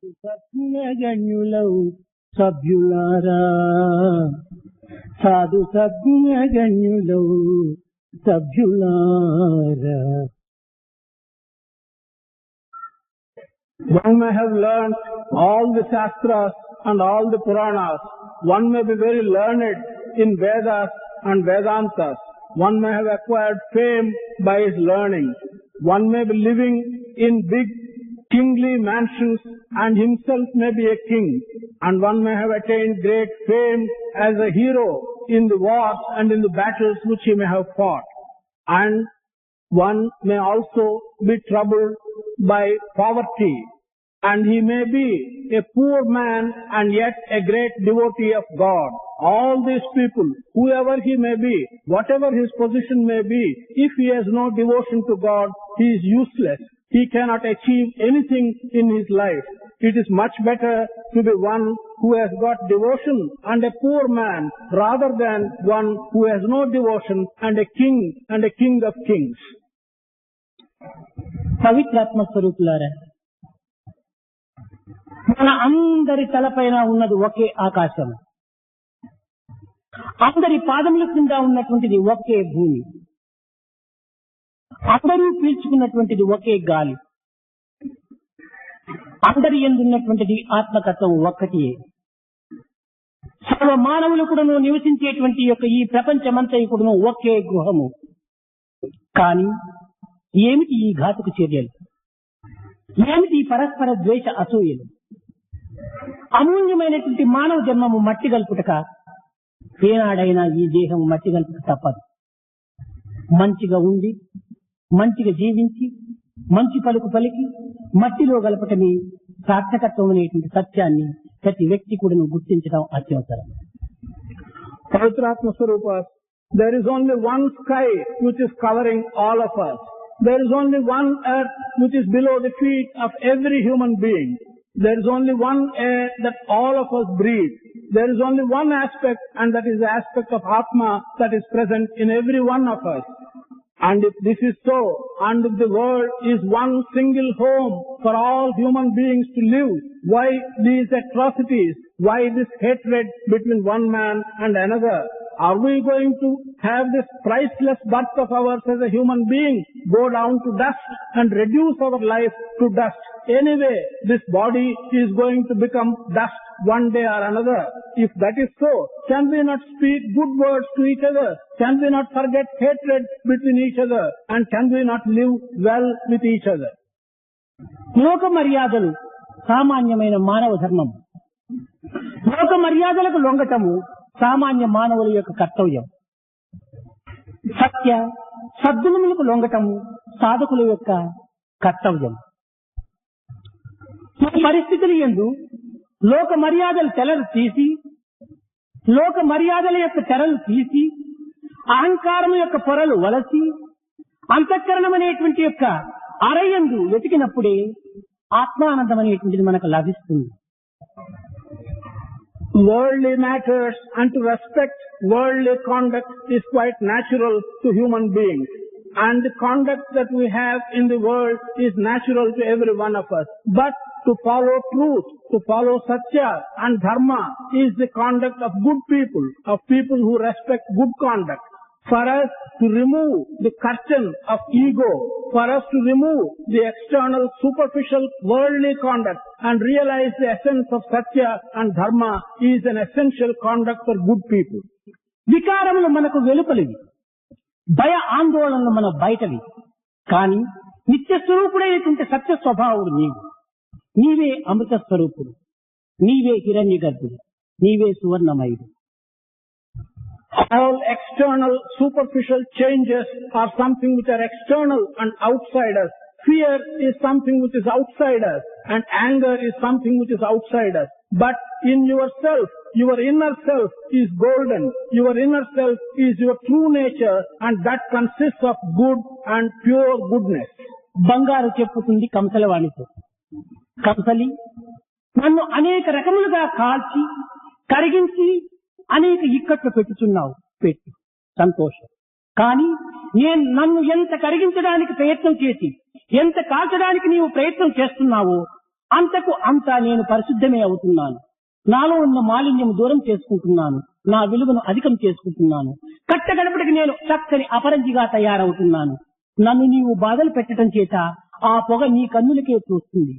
సద్గుణగణ్యులౌ సభ్యులారా, సాధు సద్గుణగణ్యులౌ సభ్యులారా. One may have learned all the Shastras and all the Puranas. One may be very learned in Vedas and Vedantas. One may have acquired fame by his learning. One may be living in big kingly mansions and himself may be a king. And one may have attained great fame as a hero in the wars and in the battles which he may have fought. And one may also be troubled by poverty, and he may be a poor man and yet a great devotee of God. All these people, whoever he may be, whatever his position may be, if he has no devotion to God, he is useless. He cannot achieve anything in his life. It is much better to be one who has got devotion and a poor man rather than one who has no devotion and a king of kings. పవిత్రాత్మ స్వరూపులారా, మన అందరి తలపైన ఉన్నది ఒకే ఆకాశం, అందరి పాదముల కింద ఉన్నటువంటిది ఒకే భూమి, అందరూ పీల్చుకున్నటువంటిది ఒకే గాలి, అందరి యందు ఉన్నటువంటిది ఆత్మతత్వం ఒక్కటియే. సర్వ మానవులు కూడాను నివసించేటువంటి యొక్క ఈ ప్రపంచమంతా కూడాను ఒకే గృహము. కానీ ఏమిటి ఈ ఘాతుకు చర్యలు, ఏమిటి ఈ పరస్పర ద్వేష అసూయలు? అమూల్యమైనటువంటి మానవ జన్మము మట్టి గల్పుటక, ఏనాడైనా ఈ దేహము మట్టి గల్పుట తప్పదు. మంచిగా ఉండి మంచిగా జీవించి మంచి పలుకు పలికి మట్టిలో గలపటమే సార్థకత్వం అనేటువంటి సత్యాన్ని ప్రతి వ్యక్తి కూడా గుర్తించడం అత్యవసరం. Pavitratma Swarupas, there is only one sky which is covering all of us. There is only one earth which is below the feet of every human being. There is only one air that all of us breathe. There is only one aspect, and that is the aspect of Atma that is present in every one of us. And if this is so, and if the world is one single home for all human beings to live, why these atrocities? Why this hatred between one man and another? Are we going to have this priceless birth of ours as a human being go down to dust and reduce our life to dust? Anyway, this body is going to become dust one day or another. If that is so, can we not speak good words to each other? Can we not forget hatred between each other? And can we not live well with each other? లోక మర్యాదలు సామాన్యమైన మానవ ధర్మం. లోక మర్యాదలకు లొంగటము సామాన్య మానవుల యొక్క కర్తవ్యం. సత్య సద్గుణములకు లొంగటము సాధకుల యొక్క కర్తవ్యం. ఈ పరిస్థితులు యందు లోక మర్యాదల తెరలు తీసి, లోక మర్యాదల యొక్క తెరలు తీసి, అహంకారం యొక్క పొరలు వలసి, అంతఃకరణం అనేటువంటి యొక్క అరయందు వెతికినప్పుడే ఆత్మానందం అనేటువంటిది మనకు లభిస్తుంది. Worldly matters and to respect worldly conduct is quite natural to human beings. And the conduct that we have in the world is natural to every one of us. But to follow truth, to follow Satya and Dharma is the conduct of good people, of people who respect good conduct. For us to remove the curtain of ego, for us to remove the external superficial worldly conduct and realize the essence of Satya and Dharma is an essential conduct for good people. వికారములు మనకు వెలుపలివి, భయ ఆందోళనలు మన బయటవి. కానీ నిత్య స్వరూపుడైనటువంటి సత్య స్వభావుడు నీవు. నీవే అమృత స్వరూపుడు, నీవే హిరణ్య గర్భుడు, నీవే సువర్ణమయుడు. All external superficial changes are something which are external and outside us. Fear is something which is outside us, and anger is something which is outside us. But in yourself, your inner self is golden. Your inner self is your true nature, and that consists of good and pure goodness. బంగారు చెప్పుతుంది కంసలవాణితో, కంసలి నన్ను అనేక రకములుగా కాల్చి కరిగించి అనేక ఇక్కట్లు పెట్టుచున్నావు, పెట్టు, సంతోషం. కానీ నేను నన్ను ఎంత కరిగించడానికి ప్రయత్నం చేసి ఎంత కాల్చడానికి నీవు ప్రయత్నం చేస్తున్నావో అంతకు అంతా నేను పరిశుద్ధమే అవుతున్నాను. నాలో ఉన్న మాలిన్యం దూరం చేసుకుంటున్నాను. నా విలువను అధికం చేసుకుంటున్నాను. కట్టగడపటికి నేను చక్కని అపరంజిగా తయారవుతున్నాను. నన్ను నీవు బాధలు పెట్టడం చేత ఆ పొగ నీ కన్నులకే చూస్తుంది.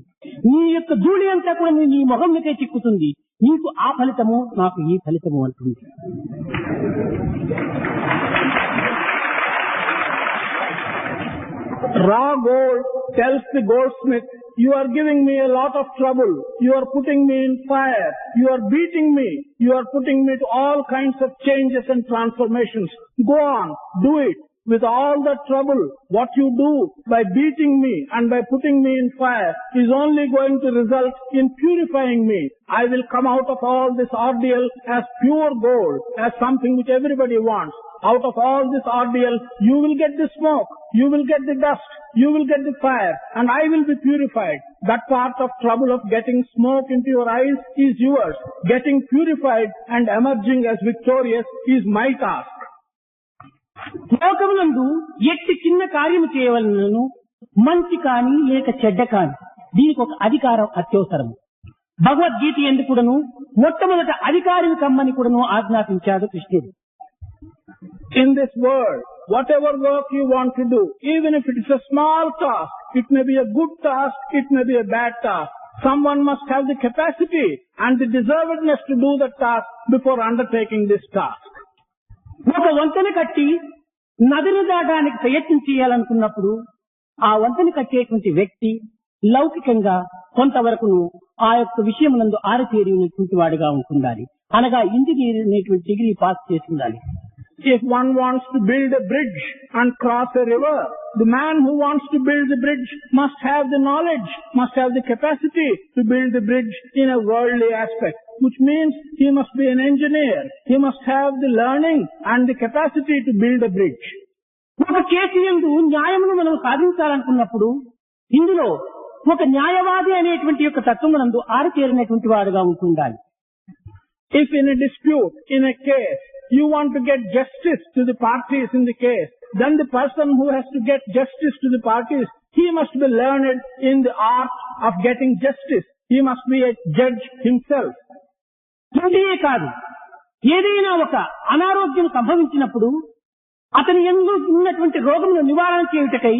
నీ యొక్క ధూళి అంతా కూడా నీ మొహంలకే చిక్కుతుంది. నీకు ఆ ఫలితము, నాకు ఈ ఫలితము అంటుంది. Raw gold tells the goldsmith, you are giving me a lot of trouble. You are putting me in fire. You are beating me. You are putting me to all kinds of changes and transformations. Go on, do it. With all that trouble, what you do by beating me and by putting me in fire is only going to result in purifying me. I will come out of all this ordeal as pure gold, as something which everybody wants. Out of all this ordeal, you will get the smoke, you will get the dust, you will get the fire, and I will be purified. That part of trouble of getting smoke into your eyes is yours. Getting purified and emerging as victorious is my task. లోకమునందు ఎట్టి చిన్న కార్యము చేయవలనను, మంచి కాని లేక చెడ్డ కాని, దీనికి ఒక అధికారం అత్యవసరము. భగవద్గీత ఎందుకుడను మొట్టమొదట అధికారిని కమ్మని కూడాను ఆజ్ఞాపించాడు కృష్ణుడు. In this world, whatever work you want to do, even if it is a small task, it may be a good task, it may be a bad task. Someone must have the capacity and the deservedness to do the task before undertaking this task. ఒక వంతెన కట్టి నదిని దాటడానికి ప్రయత్నం చేయాలనుకున్నప్పుడు ఆ వంతెన కట్టేటువంటి వ్యక్తి లౌకికంగా కొంతవరకును ఆ యొక్క విషయమునందు ఆరితేరినటువంటి వాడిగా ఉంటుండాలి. అనగా ఇంజనీర్ అనేటువంటి డిగ్రీ పాస్ చేసి ఉండాలి. If one wants to build a bridge and cross a river, the man who wants to build the bridge must have the knowledge, must have the capacity to build the bridge in a worldly aspect, which means he must be an engineer. He must have the learning and the capacity to build a bridge. ఒక case యందు న్యాయమును మనం సాధించాలనుకున్నప్పుడు ఇందులో ఒక న్యాయవాది అనేటువంటి యొక్క తత్వమునందు ఆరితేరినటువంటి వాడుగా ఉంటుండాలి. If in a dispute, in a case, you want to get justice to the parties in the case, then the person who has to get justice to the parties, he must be learned in the art of getting justice. He must be a judge himself. ఇంతే కాదు, ఏదైనా ఒక అనారోగ్యం సంభవించినప్పుడు అతని యందు ఉన్నటువంటి రోగమును నివారణ చేయుటకై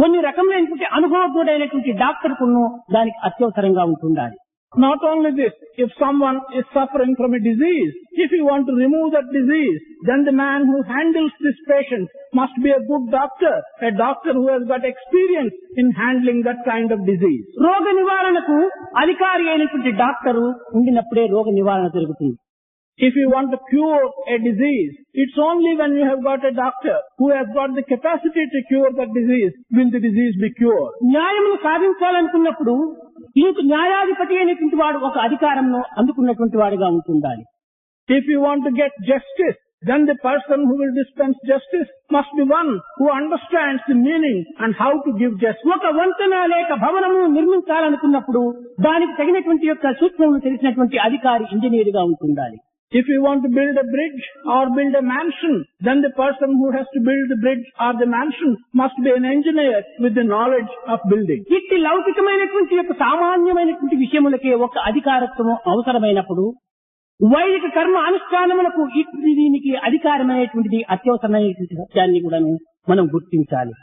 కొన్ని రకములైనటువంటి అనుభవజ్ఞుడైనటువంటి డాక్టర్ కును దానికి అత్యవసరంగా ఉంటుండాలి. Not only this, if someone is suffering from a disease, if you want to remove that disease, then the man who handles this patient must be a good doctor, a doctor who has got experience in handling that kind of disease. రోగ నివారణకు అధికారి అయినటువంటి doctor ఉండినప్పుడే రోగ నివారణ జరుగుతుంది. If you want to cure a disease, it's only when you have got a doctor who has got the capacity to cure that disease will the disease be cured. న్యాయమును సాధించాలనుకున్నప్పుడు ఇంక న్యాయాధిపతి అయినటువంటి వాడు ఒక అధికారంను అందుకున్నటువంటి వాడిగా ఉంటుండాలి. If you want to get justice, then the person who will dispense justice must be one who understands the meaning and how to give justice. ఒక వంతెన లేక భవనము నిర్మించాలనుకున్నప్పుడు దానికి తగినటువంటి యొక్క సూత్రములు తెలిసినటువంటి అధికారి ఇంజనీర్ గా ఉంటుండాలి. If you want to build a bridge or build a mansion, then the person who has to build the bridge or the mansion must be an engineer with the knowledge of building. ఇట్టి లౌకికమైనటువంటి యొక్క సామాన్యమైనటువంటి విషయములకే ఒక అధికారత్వము అవసరమైనప్పుడు వైదిక కర్మ అనుష్ఠానములకు దీనికి అధికారమైనటువంటిది అత్యవసరమైనటువంటి సత్యాన్ని కూడా మనం గుర్తించాలి.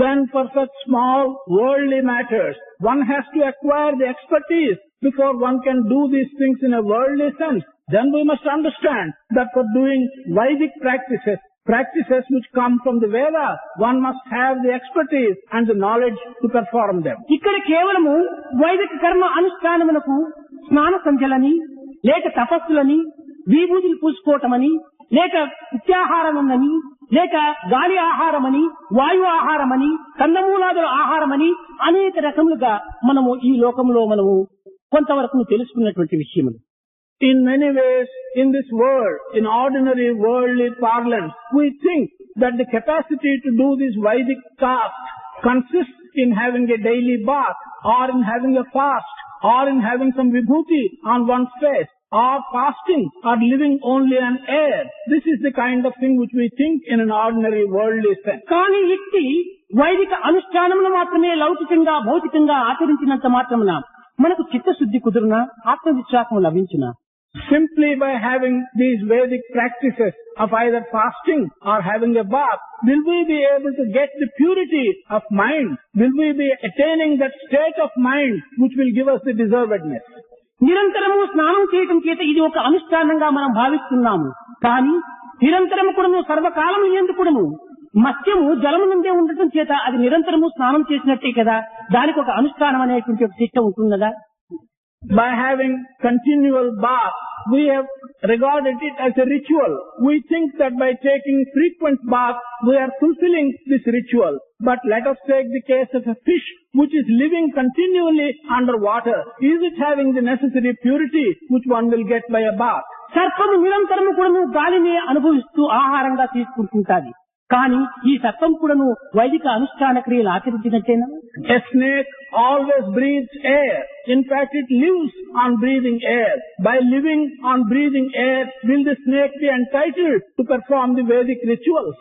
When for such small worldly matters, one has to acquire the expertise before one can do these things in a worldly sense, then we must understand that for doing Vedic practices which come from the Veda, one must have the expertise and the knowledge to perform them. ఇక్కడ కేవలము వైదిక కర్మ అనుష్ఠానములకు స్నాన సంధ్యలని లేక తపస్సులని విభూతులు పూసుకోవటమని లేక నిత్యాహారమని లేక గాలి ఆహారమని వాయు ఆహారమని కందమూలాదుల ఆహారమని అనేక రకములుగా మనము ఈ లోకంలో మనము కొంతవరకు తెలుసుకున్నటువంటి విషయములు. In many ways, in this world, in ordinary worldly parlance, we think that the capacity to do this Vedic task consists in having a daily bath, or in having a fast, or in having some vibhuti on one's face, or fasting, or living only on air. This is the kind of thing which we think in an ordinary worldly sense. కానీ ఇట్టి వైదిక అనుష్ఠానములు మాత్రమే లౌకికంగా భౌతికంగా ఆచరించినంత మాత్రమున మనకు చిత్తశుద్ధి కుదురునా, ఆత్మవిశ్వాసం లభించునా? Simply by having these Vedic practices of either fasting or having a bath, will we be able to get the purity of mind? Will we be attaining that state of mind which will give us the deservedness? నిరంతరము స్నానం చేయటం చేత ఇది ఒక అనుష్ఠానంగా మనం భావిస్తున్నాము. కానీ నిరంతరము కూడాను, సర్వకాలము యందు కూడాను మత్స్యము జలము నుండే ఉండటం చేత అది నిరంతరము స్నానం చేసినట్టే కదా, దానికి ఒక అనుష్ఠానం అనేటువంటి ఒక శిక్ష ఉంటున్నదా? By having continual bath, we have regarded it as a ritual. We think that by taking frequent bath, we are fulfilling this ritual. But let us take the case of a fish which is living continually under water. Is it having the necessary purity which one will get by a bath? సర్పము నిరంతరము కూడాను గాలిని అనుభవిస్తూ ఆహారంగా తీసుకుంటుంటాది. కానీ ఈ సర్పం కూడాను వైదిక అనుష్ఠాన క్రియలు ఆచరించినట్టేనా? A snake always breathes air. In fact, it lives on breathing air. By living on breathing air, will the snake be entitled to perform the Vedic rituals?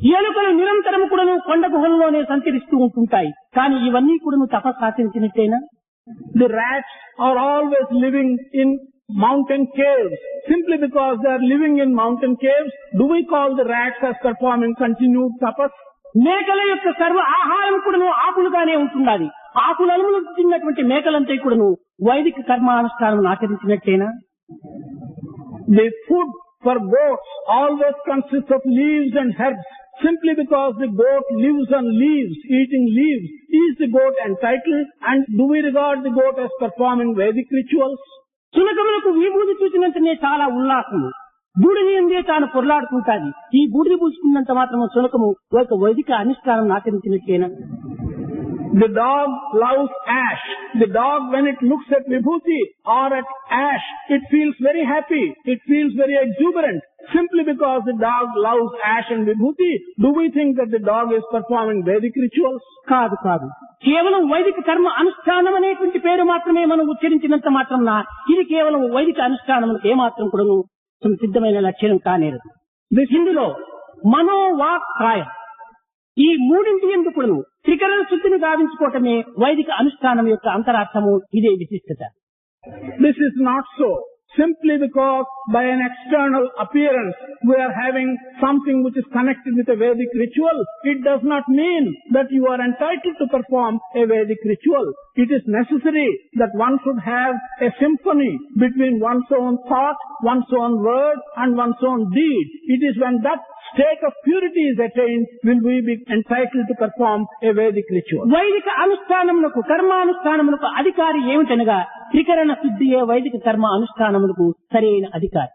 ఎలుకలు నిరంతరము కూడాను కొండ గుహల్లోనే సంచరిస్తూ ఉంటుంటాయి. కానీ ఇవన్నీ కూడాను తపస్సు ఆచరించినట్టేనా? The rats are always living in mountain caves. Simply because they are living in mountain caves, do we call the rats as performing continued tapas? మేకల యొక్క సర్వ ఆహారం కూడాను ఆకులుగానే ఉంటున్నది. ఆకులను తిన్నటువంటి మేకలంతా కూడాను వైదిక కర్మానుష్ఠానం ఆచరించినట్టేనా? The food for goats always consists of leaves and herbs. Simply because the goat lives on leaves, eating leaves, is the goat entitled? And do we regard the goat as performing Vedic rituals? సునకములకు విభూతి చూసినంతనే చాలా ఉల్లాసము. బూడిని ఎందే తాను పొరలాడుతుంటాది. ఈ బూడిని పూసుకున్నంత మాత్రము సునకము ఒక వైదిక అనుష్ఠానం ఆచరించినట్టేనా? The dog loves ash. The dog, when it looks at vibhuti or at ash, it feels very happy. It feels very exuberant. Simply because the dog loves ash and vibhuti, do we think that the dog is performing Vedic rituals? కాదు కాదు. కేవలం వైదిక కర్మ అనుష్ఠానం అనేటువంటి పేరు మాత్రమే మనం ఉచ్చరించినంత మాత్రం ఇది కేవలం వైదిక అనుష్ఠానం ఏమాత్రం కూడా సిద్ధమైన లక్ష్యం కానేరదు. ఇందులో మనో వాక్ కాయం ఈ మూడింటి ఎందుకు త్రికరణ శుద్ధిని గావించుకోవటమే వైదిక అనుష్ఠానం యొక్క అంతరార్థము. ఇదే విశిష్టత. This is not so. Simply because by an external appearance we are having something which is connected with a Vedic ritual, it does not mean that you are entitled to perform a Vedic ritual. It is necessary that one should have a symphony between one's own thought, one's own word and one's own deed. It is when that state of purity is attained will we be entitled to perform a Vedic ritual. వైదిక అనుష్ఠానములకు కర్మానుష్ఠానములకు అధికారి ఏమిటనగా త్రికరణ శుద్ధియే వైదిక కర్మ అనుష్ఠానములకు సరైన అధికారి.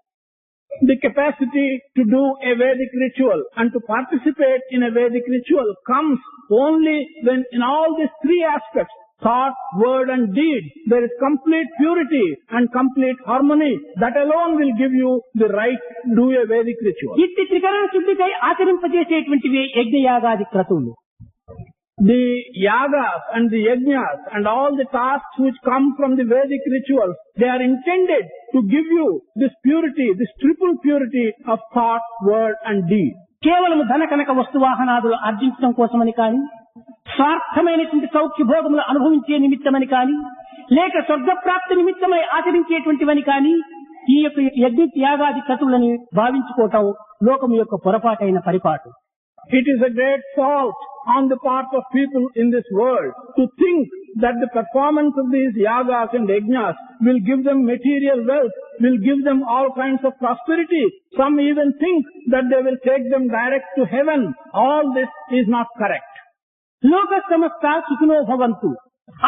The capacity to do a Vedic ritual and to participate in a Vedic ritual comes only when in all these three aspects, thought, word and deed, there is complete purity and complete harmony. That alone will give you the right to do a Vedic ritual. ఇట్టి త్రికరణ శుద్ధికై ఆచరింపజేసేటువంటివి యజ్ఞయాగాది క్రతువులు. The yagas and the yajnas and all the tasks which come from the Vedic rituals, they are intended to give you this purity, this triple purity of thought, word and deed. కేవలం ధన కనక వస్తువాహనాదులు ఆర్జించడం కోసమని కానీ, స్వార్థమైనటువంటి సౌఖ్య భోగములు అనుభవించే నిమిత్తమని కానీ, లేక స్వర్గప్రాప్తి నిమిత్తమై ఆచరించేటువంటివని కానీ ఈ యొక్క యజ్ఞ యాగాది క్రతువులని భావించుకోవటం లోకం యొక్క పొరపాటైన పరిపాటు. It is a great fault on the part of people in this world to think that the performance of these yagas and yajnas will give them material wealth, will give them all kinds of prosperity. Some even think that they will take them direct to heaven. All this is not correct. లోక సమస్త సుఖినో భవంతు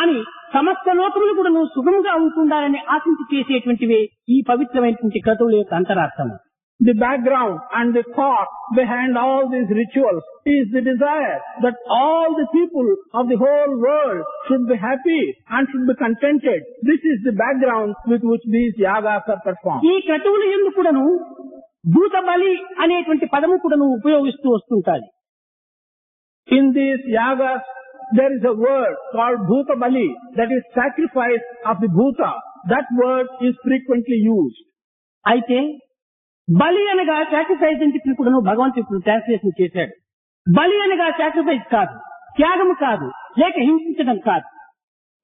అని సమస్త లోకములు కూడా సుఖంగా ఉంటుండాలని ఆశించి చేసేటువంటివే ఈ పవిత్రమైనటువంటి క్రతువుల యొక్క అంతరార్థము. The background and the thought behind all these rituals is the desire that all the people of the whole world should be happy and should be contented. This is the background with which these yagas are performed. ఈ క్రతువులు ఎందుకు కూడాను భూత బలి అనేటువంటి పదము కూడాను ఉపయోగిస్తూ వస్తుంటారు. In these yagas, there is a word called Bhuta Bali, that is sacrifice of the Bhuta. That word is frequently used. అయితే బలి అనగా సాక్రిఫైస్ అని చెప్పి కూడా భగవంతుడు ట్రాన్స్లేషన్ చేశాడు. బలి అనగా సాక్రిఫైస్ కాదు, త్యాగము కాదు, లేక హింసించడం కాదు.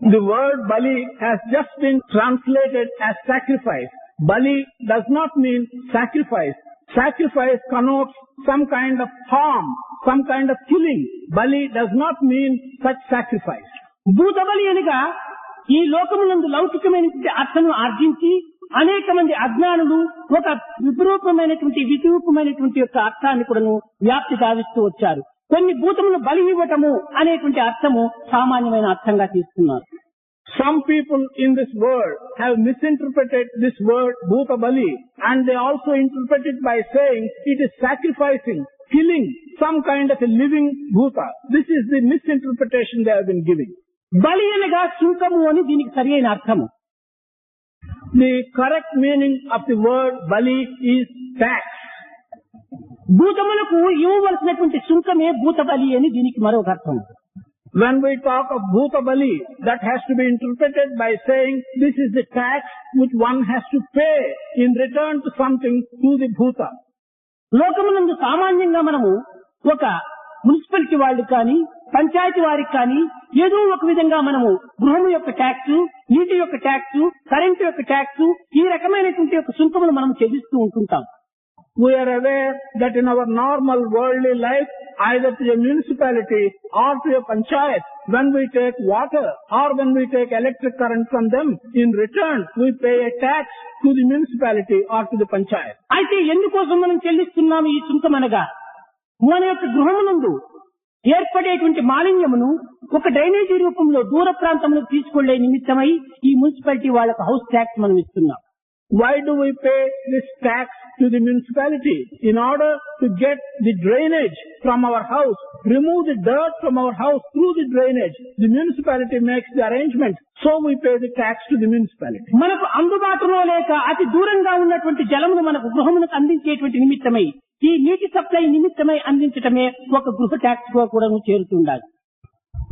The word Bali has just been translated as sacrifice. Bali does not mean sacrifice. Sacrifice connotes some kind of harm, some kind of killing. Bali does not mean such sacrifice. భూతబలి అనగా ఈ లోకమునందు లౌకికమైనటువంటి అర్థను ఆర్జించి అనేక మంది అజ్ఞానులు ఒక విరూపమైనటువంటి యొక్క అర్థాన్ని కూడాను వ్యాప్తి గావిస్తూ వచ్చారు. కొన్ని భూతములను బలి ఇవ్వటము అనేటువంటి అర్థము సామాన్యమైన అర్థంగా తీసుకున్నారు. Some people in this world have misinterpreted this word Bhuta Bali, and they also interpret it by saying it is sacrificing, killing some kind of a living Bhuta. This is the misinterpretation they have been giving. బలి అనగా సుంకము అని దీనికి సరి అయిన అర్థము. The correct meaning of the word Bali is tax. భూతములకు ఇవ్వవలసినటువంటి సుంకమే భూత బలి అని దీనికి మరొక అర్థం. When we talk of Bhuta Bali, that has to be interpreted by saying this is the tax which one has to pay in return to something to the Bhuta. లోకమునందు సామాన్యంగా మనము ఒక మున్సిపాలిటీ వాళ్ళకి కానీ పంచాయతీ వారికి కానీ ఏదో ఒక విధంగా మనము గృహం యొక్క ట్యాక్స్, నీటి యొక్క ట్యాక్స్, కరెంటు యొక్క ట్యాక్స్, ఈ రకమైనటువంటి యొక్క సుంకమును మనం చెల్లిస్తూ ఉంటుంటాం. We are aware that in our normal worldly life, either to a municipality or to a panchayat, when we take water or when we take electric current from them, in return we pay a tax to the municipality or to the panchayat. అయితే ఎందుకోసం మనం చెల్లిస్తున్నాము ఈ సుంకం అనగా మన యొక్క గృహమునందు ఏర్పడేటువంటి మాలిన్యమును ఒక డ్రైనేజీ రూపంలో దూర ప్రాంతంలోకి తీసుకెళ్లే నిమిత్తమై ఈ మున్సిపాలిటీ వాళ్ళకు హౌస్ ట్యాక్స్ మనం ఇస్తున్నాం. Why do we pay this tax to the municipality? In order to get the drainage from our house, remove the dirt from our house through the drainage. The municipality makes the arrangement, so we pay the tax to the municipality. మనకు అందుబాటులో లేక అతి దూరంగా ఉన్నటువంటి జలమును మనకు గృహమునకు అందించేటువంటి నిమిత్తమై ఈ నీటి సప్లై నిమిత్తమై అందించటమే ఒక గృహ ట్యాక్స్ గా కూడా చేరుతుండాలి.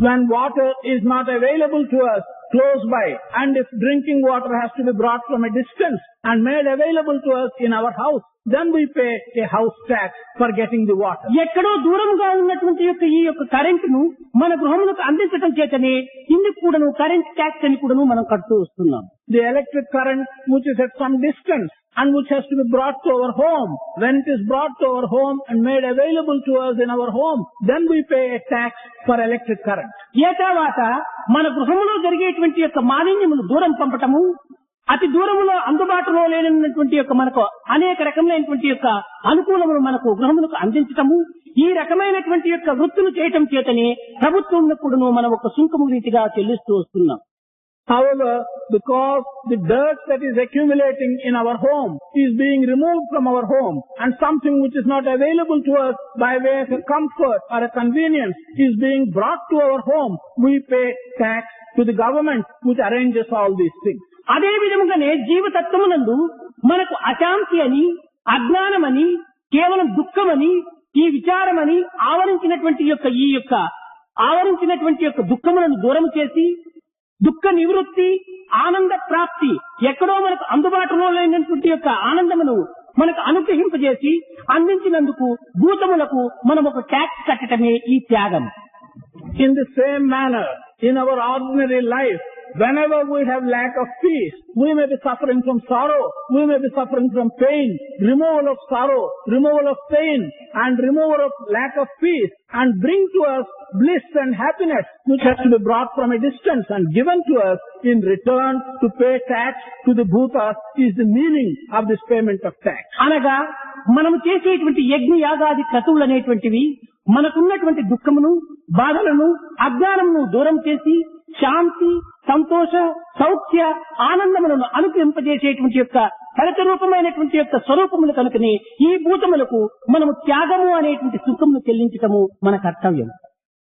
When water is not available to us close by, and if drinking water has to be brought from a distance and made available to us in our house, then we pay a house tax for getting the water. ఎక్కడో దూరంగా ఉన్నటువంటి ఈ యొక్క కరెంటును మన గృహములకు అందించడం చేతనే ఇందుకు కూడాను కరెంట్ ట్యాక్స్ అని కూడాను మనం కడుతూ వస్తున్నాం. The electric current which is at some distance and which has to be brought to our home, when it is brought to our home and made available to us in our home, then we pay a tax for electric current. ఏ తర్వాత మన గృహములో జరిగేటువంటి యొక్క మాలిన్యమును దూరం పంపటము, అతి దూరములో అందుబాటులో లేనటువంటి యొక్క మనకు అనేక రకమైనటువంటి యొక్క అనుకూలములు మనకు గృహములకు అందించటము, ఈ రకమైనటువంటి యొక్క వృత్తులు చేయటం చేతనే ప్రభుత్వం కూడాను మనం ఒక సుంకము రీతిగా చెల్లిస్తూ వస్తున్నాం. However, because the dirt that is accumulating in our home is being removed from our home, and something which is not available to us by way of a comfort or a convenience is being brought to our home, we pay tax to the government which arranges all these things. అదే విధముగానే జీవతత్వమునందు మనకు అశాంతి అని, అజ్ఞానమని, కేవలం దుఃఖమని, ఈ విచారమని ఆవరించినటువంటి యొక్క దుఃఖములను దూరం చేసి దుఃఖ నివృత్తి, ఆనంద ప్రాప్తి, ఎక్కడో మనకు అందుబాటులో లేనటువంటి యొక్క ఆనందమును మనకు అనుగ్రహింపజేసి అందించినందుకు భూతములకు మనం ఒక ట్యాక్స్ కట్టడమే ఈ త్యాగం. In the same manner, in our ordinary life, whenever we have lack of peace, we may be suffering from sorrow, we may be suffering from pain, removal of sorrow, removal of pain, and removal of lack of peace, and bring to us bliss and happiness, which has to be brought from a distance and given to us in return to pay tax to the bhutas, is the meaning of this payment of tax. అనగా మనము చేసేటువంటి యజ్ఞ యాగాది క్రతువులు అనేటువంటివి మనకున్నటువంటి దుఃఖమును, బాధలను, అజ్ఞానమును దూరం చేసి శాంతి, సంతోష, సౌఖ్య, ఆనందములను అనుగ్రహింపజేసేటువంటి యొక్క ఫలిత రూపమైనటువంటి యొక్క స్వరూపములు కనుకనే ఈ భూతములకు మనము త్యాగము అనేటువంటి సుఖమును చెల్లించటము మన కర్తవ్యం.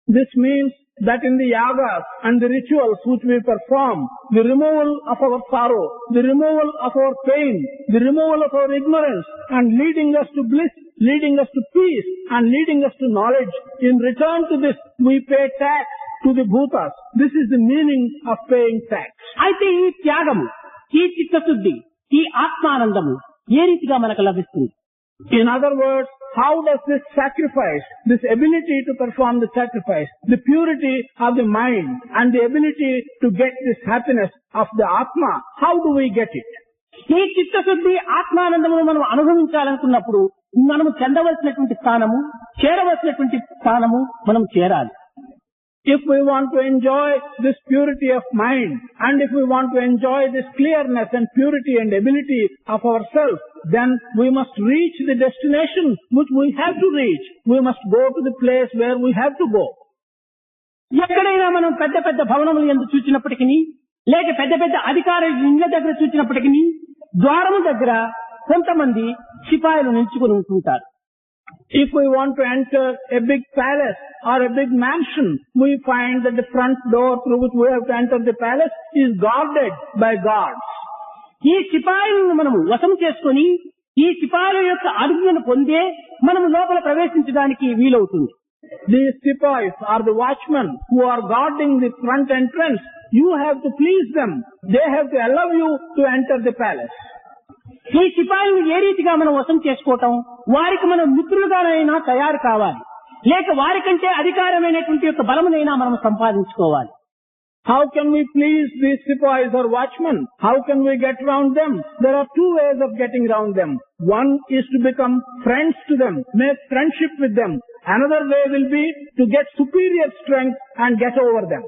This means that in the yagas and the rituals which we perform, the removal of our sorrow, the removal of our pain, the removal of our ignorance, and leading us to bliss, leading us to peace, and leading us to knowledge, in return to this we pay tax to the bhutas. This is the meaning of paying tax. అయితే ఈ త్యాగము, ఈ చిత్తశుద్ధి, ఈ ఆత్మానందము ఏ రీతిగా మనకు లభిస్తుంది? In other words, how does this sacrifice, this ability to perform the sacrifice, the purity of the mind and the ability to get this happiness of the Atma, how do we get it? ఈ చిత్తశుద్ధి ఆత్మానందమును మనం అనుభవించాలనుకున్నప్పుడు మనము చెందవలసినటువంటి స్థానము, చేరవలసినటువంటి స్థానము మనం చేరాలి. If we want to enjoy this purity of mind and if we want to enjoy this clearness and purity and ability of ourselves, then we must reach the destination which we have to reach. We must go to the place where we have to go. ఎక్కడైనా మనం పెద్ద పెద్ద భవనములు ఎందుకు చూసినప్పటికీ, లేక పెద్ద పెద్ద అధికార ఇళ్ల దగ్గర చూసినప్పటికీ ద్వారము దగ్గర కొంతమంది సిపాయిలు నిల్చుకొని ఉంటుంటారు. If we want to enter a big palace or a big mansion, we find that the front door through which we have to enter the palace is guarded by guards. ఈ సిపాయిలను మనము వశం చేసుకొని ఈ సిపాయిల యొక్క అనుజ్ఞను పొందే మనము లోపల ప్రవేశించడానికి వీలవుతుంది. These sepoys are the watchmen who are guarding the front entrance. You have to please them. They have to allow you to enter the palace. ఈ సిపాయిలను ఏ రీతిగా మనం వశం చేసుకోవటం, వారికి మనం మిత్రులుగానైనా తయారు కావాలి, లేక వారికంటే అధికారమైనటువంటి యొక్క బలమునైనా మనం సంపాదించుకోవాలి. How can we please these sepoys or watchmen? How can we get around them? There are two ways of getting around them. One is to become friends to them, make friendship with them. Another way will be to get superior strength and get over them.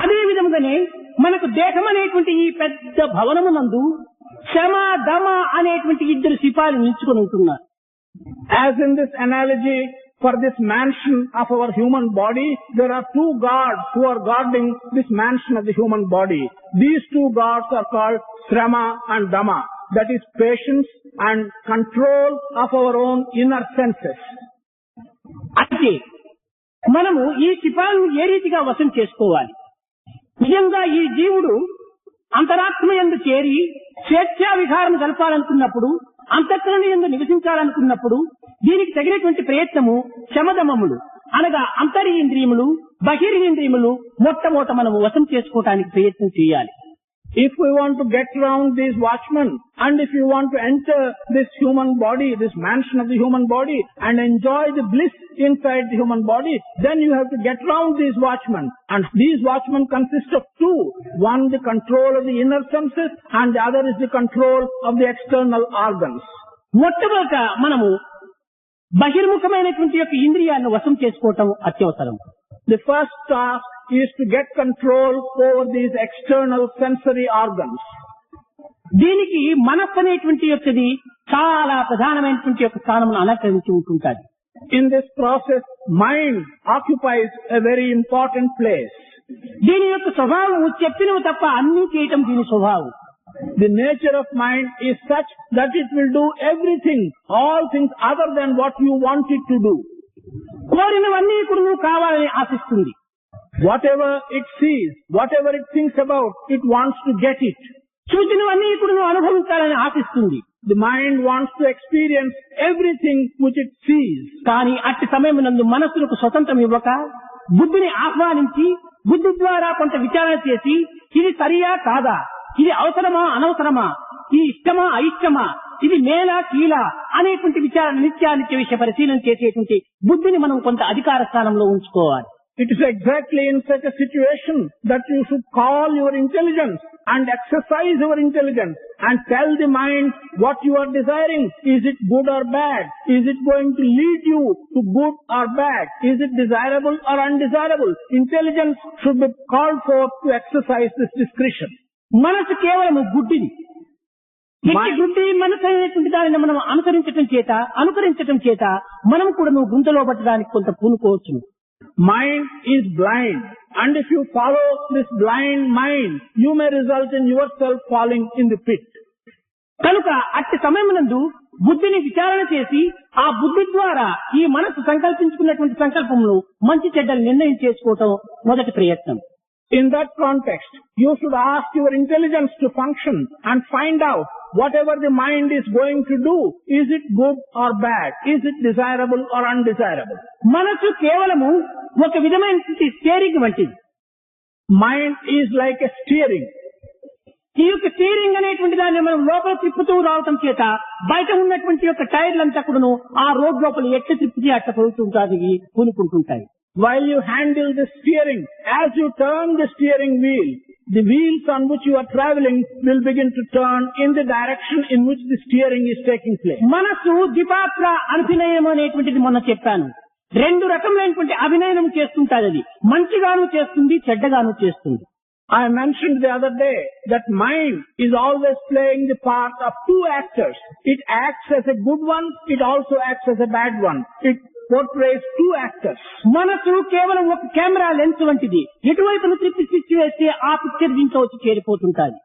అదే విధంగానే మనకు దేహం అనేటువంటి ఈ పెద్ద భవనమునందు శమ దమ అనేటువంటి ఇద్దరు సిపాయిలు నిల్చుకొని ఉంటున్నారు. As in this analogy, for this mansion of our human body, there are two guards who are guarding this mansion of the human body. These two guards are called Srama and Dama. That is patience and control of our own inner senses. అయితే మనము ఈ సిపాయిలను ఏ రీతిగా వశం చేసుకోవాలి? నిజంగా ఈ జీవుడు అంతరాత్మయందు చేరి స్వేచ్ఛా విహారం జరపాలనుకున్నప్పుడు, అంతఃకరణ యందు నివసించాలనుకున్నప్పుడు దీనికి తగినటువంటి ప్రయత్నము శమదమములు అనగా అంతరింద్రియములు, బహిరింద్రియములు మొట్టమొదట మనము వశం చేసుకోవడానికి ప్రయత్నం చేయాలి. If we want to get around these watchmen and if you want to enter this human body, this mansion of the human body and enjoy the bliss inside the human body, then you have to get around these watchmen. And these watchmen consist of two. One, the control of the inner senses, and the other is the control of the external organs. మొట్టమొదట మనము బహిర్ముఖమైనటువంటి యొక్క ఇంద్రియాలను వశం చేసుకోవటం అత్యవసరం. The first task is to get control over these external sensory organs. దీనికి మనస్సు అనేటువంటి యొక్కది చాలా ప్రధానమైనటువంటి యొక్క స్థానమును అలంకరించి ఉంటుంటాది. In this process, mind occupies a very important place. దీని యొక్క స్వభావం చెప్పినవి తప్ప అన్ని చేయటం దీని స్వభావం. The nature of mind is such that it will do everything, all things other than what you want it to do. కోరినవన్నీ ఇప్పుడు నువ్వు కావాలని ఆశిస్తుంది. Whatever it sees, whatever it thinks about, it wants to get it. చూసినవన్నీ ఇప్పుడు నువ్వు అనుభవించాలని ఆశిస్తుంది. The mind wants to experience everything which it sees. కానీ అట్టి సమయం నందు మనస్సులకు స్వతంత్రం ఇవ్వక బుద్ధిని ఆహ్వానించి బుద్ధి ద్వారా కొంత విచారణ చేసి ఇది సరియా కాదా, ఇది అవసరమా అనవసరమా, ఇది ఇష్టమా అయిష్టమా, ఇది మేలా కీలా అనేటువంటి విచారణ నిత్యానిత్య విషయ పరిశీలన చేసేటువంటి బుద్ధిని మనం కొంత అధికార స్థానంలో ఉంచుకోవాలి. It is exactly in such a situation that you should call your intelligence and exercise your intelligence and tell the mind what you are desiring. Is it good or bad? Is it going to lead you to good or bad? Is it desirable or undesirable? Intelligence should be called forth to exercise this discretion. మనసు కేవలం గుడ్డిది. గుడ్డి మనసు అనేటువంటి దానిని మనం అనుకరించటం చేత మనం కూడా నువ్వు గుంతలో పట్టడానికి కొంత పూనుకోవచ్చు. Mind is blind, and if you follow this blind mind, you may result in yourself falling in the pit. కనుక అట్టి సమయమునందు బుద్ధిని విచారణ చేసి ఆ బుద్ధి ద్వారా ఈ మనసు సంకల్పించుకున్నటువంటి సంకల్పమును మంచి చెడ్డలు నిర్ణయం చేసుకోవటం మొదటి ప్రయత్నం. In that context, you should ask your intelligence to function and find out whatever the mind is going to do, is it good or bad? Is it desirable or undesirable? మనసు కేవలము ఒక విధమైనటువంటి స్టీరింగ్ వంటిది. Mind is like a steering. ఈ యొక్క steering అనేటువంటి దాన్ని మనం లోపల తిప్పుతూ రావటం చేత బయట ఉన్నటువంటి యొక్క టైర్లంతా కూడాను ఆ రోడ్ లోపల ఎట్ట తిప్పితే అట్ట పోతుంటాయి, పూనుకుంటుంటాయి. While you handle the steering, as you turn the steering wheel, the wheels on which you are traveling will begin to turn in the direction in which the steering is taking place. మనసు ద్విపాత్ర అభినయం అనేటువంటిది మొన్న చెప్పాను. రెండు రకములైనటువంటి అభినయం చేస్తుంటాది. అది మంచిగాను చేస్తుంది, చెడ్డగాను చేస్తుంది. I mentioned the other day that mind is always playing the part of two actors. It acts as a good one, it also acts as a bad one. It portrays two actors. మనసు కేవలం ఒక camera lens వంటిది. ఎటువైపును తిప్పి వేస్తే ఆ picture దీంట్లో వచ్చి చేరిపోతుంటాది.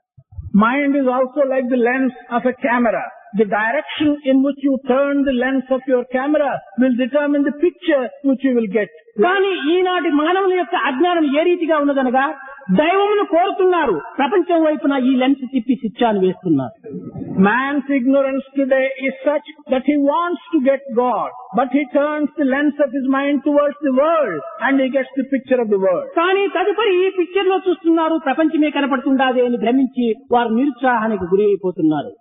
Mind is also like the lens of a camera. The direction in which you turn the lens of your camera will determine the picture which you will get. కానీ ఈనాటి మానవుల యొక్క అజ్ఞానం ఏ రీతిగా ఉన్నదనగా దైవమును కోరుతున్నారు, ప్రపంచం వైపున ఈ లెన్స్ తిప్పి శిక్షాను వేస్తున్నారు. Man's ignorance today is such that he wants to get God, but he turns the lens of his mind towards the world and he gets the picture of the world. కానీ తదుపరి ఈ picture లో చూస్తున్నారు, ప్రపంచమే కనపడుతుండాది అని భ్రమించి వారు నిరుత్సాహానికి గురి అయిపోతున్నారు.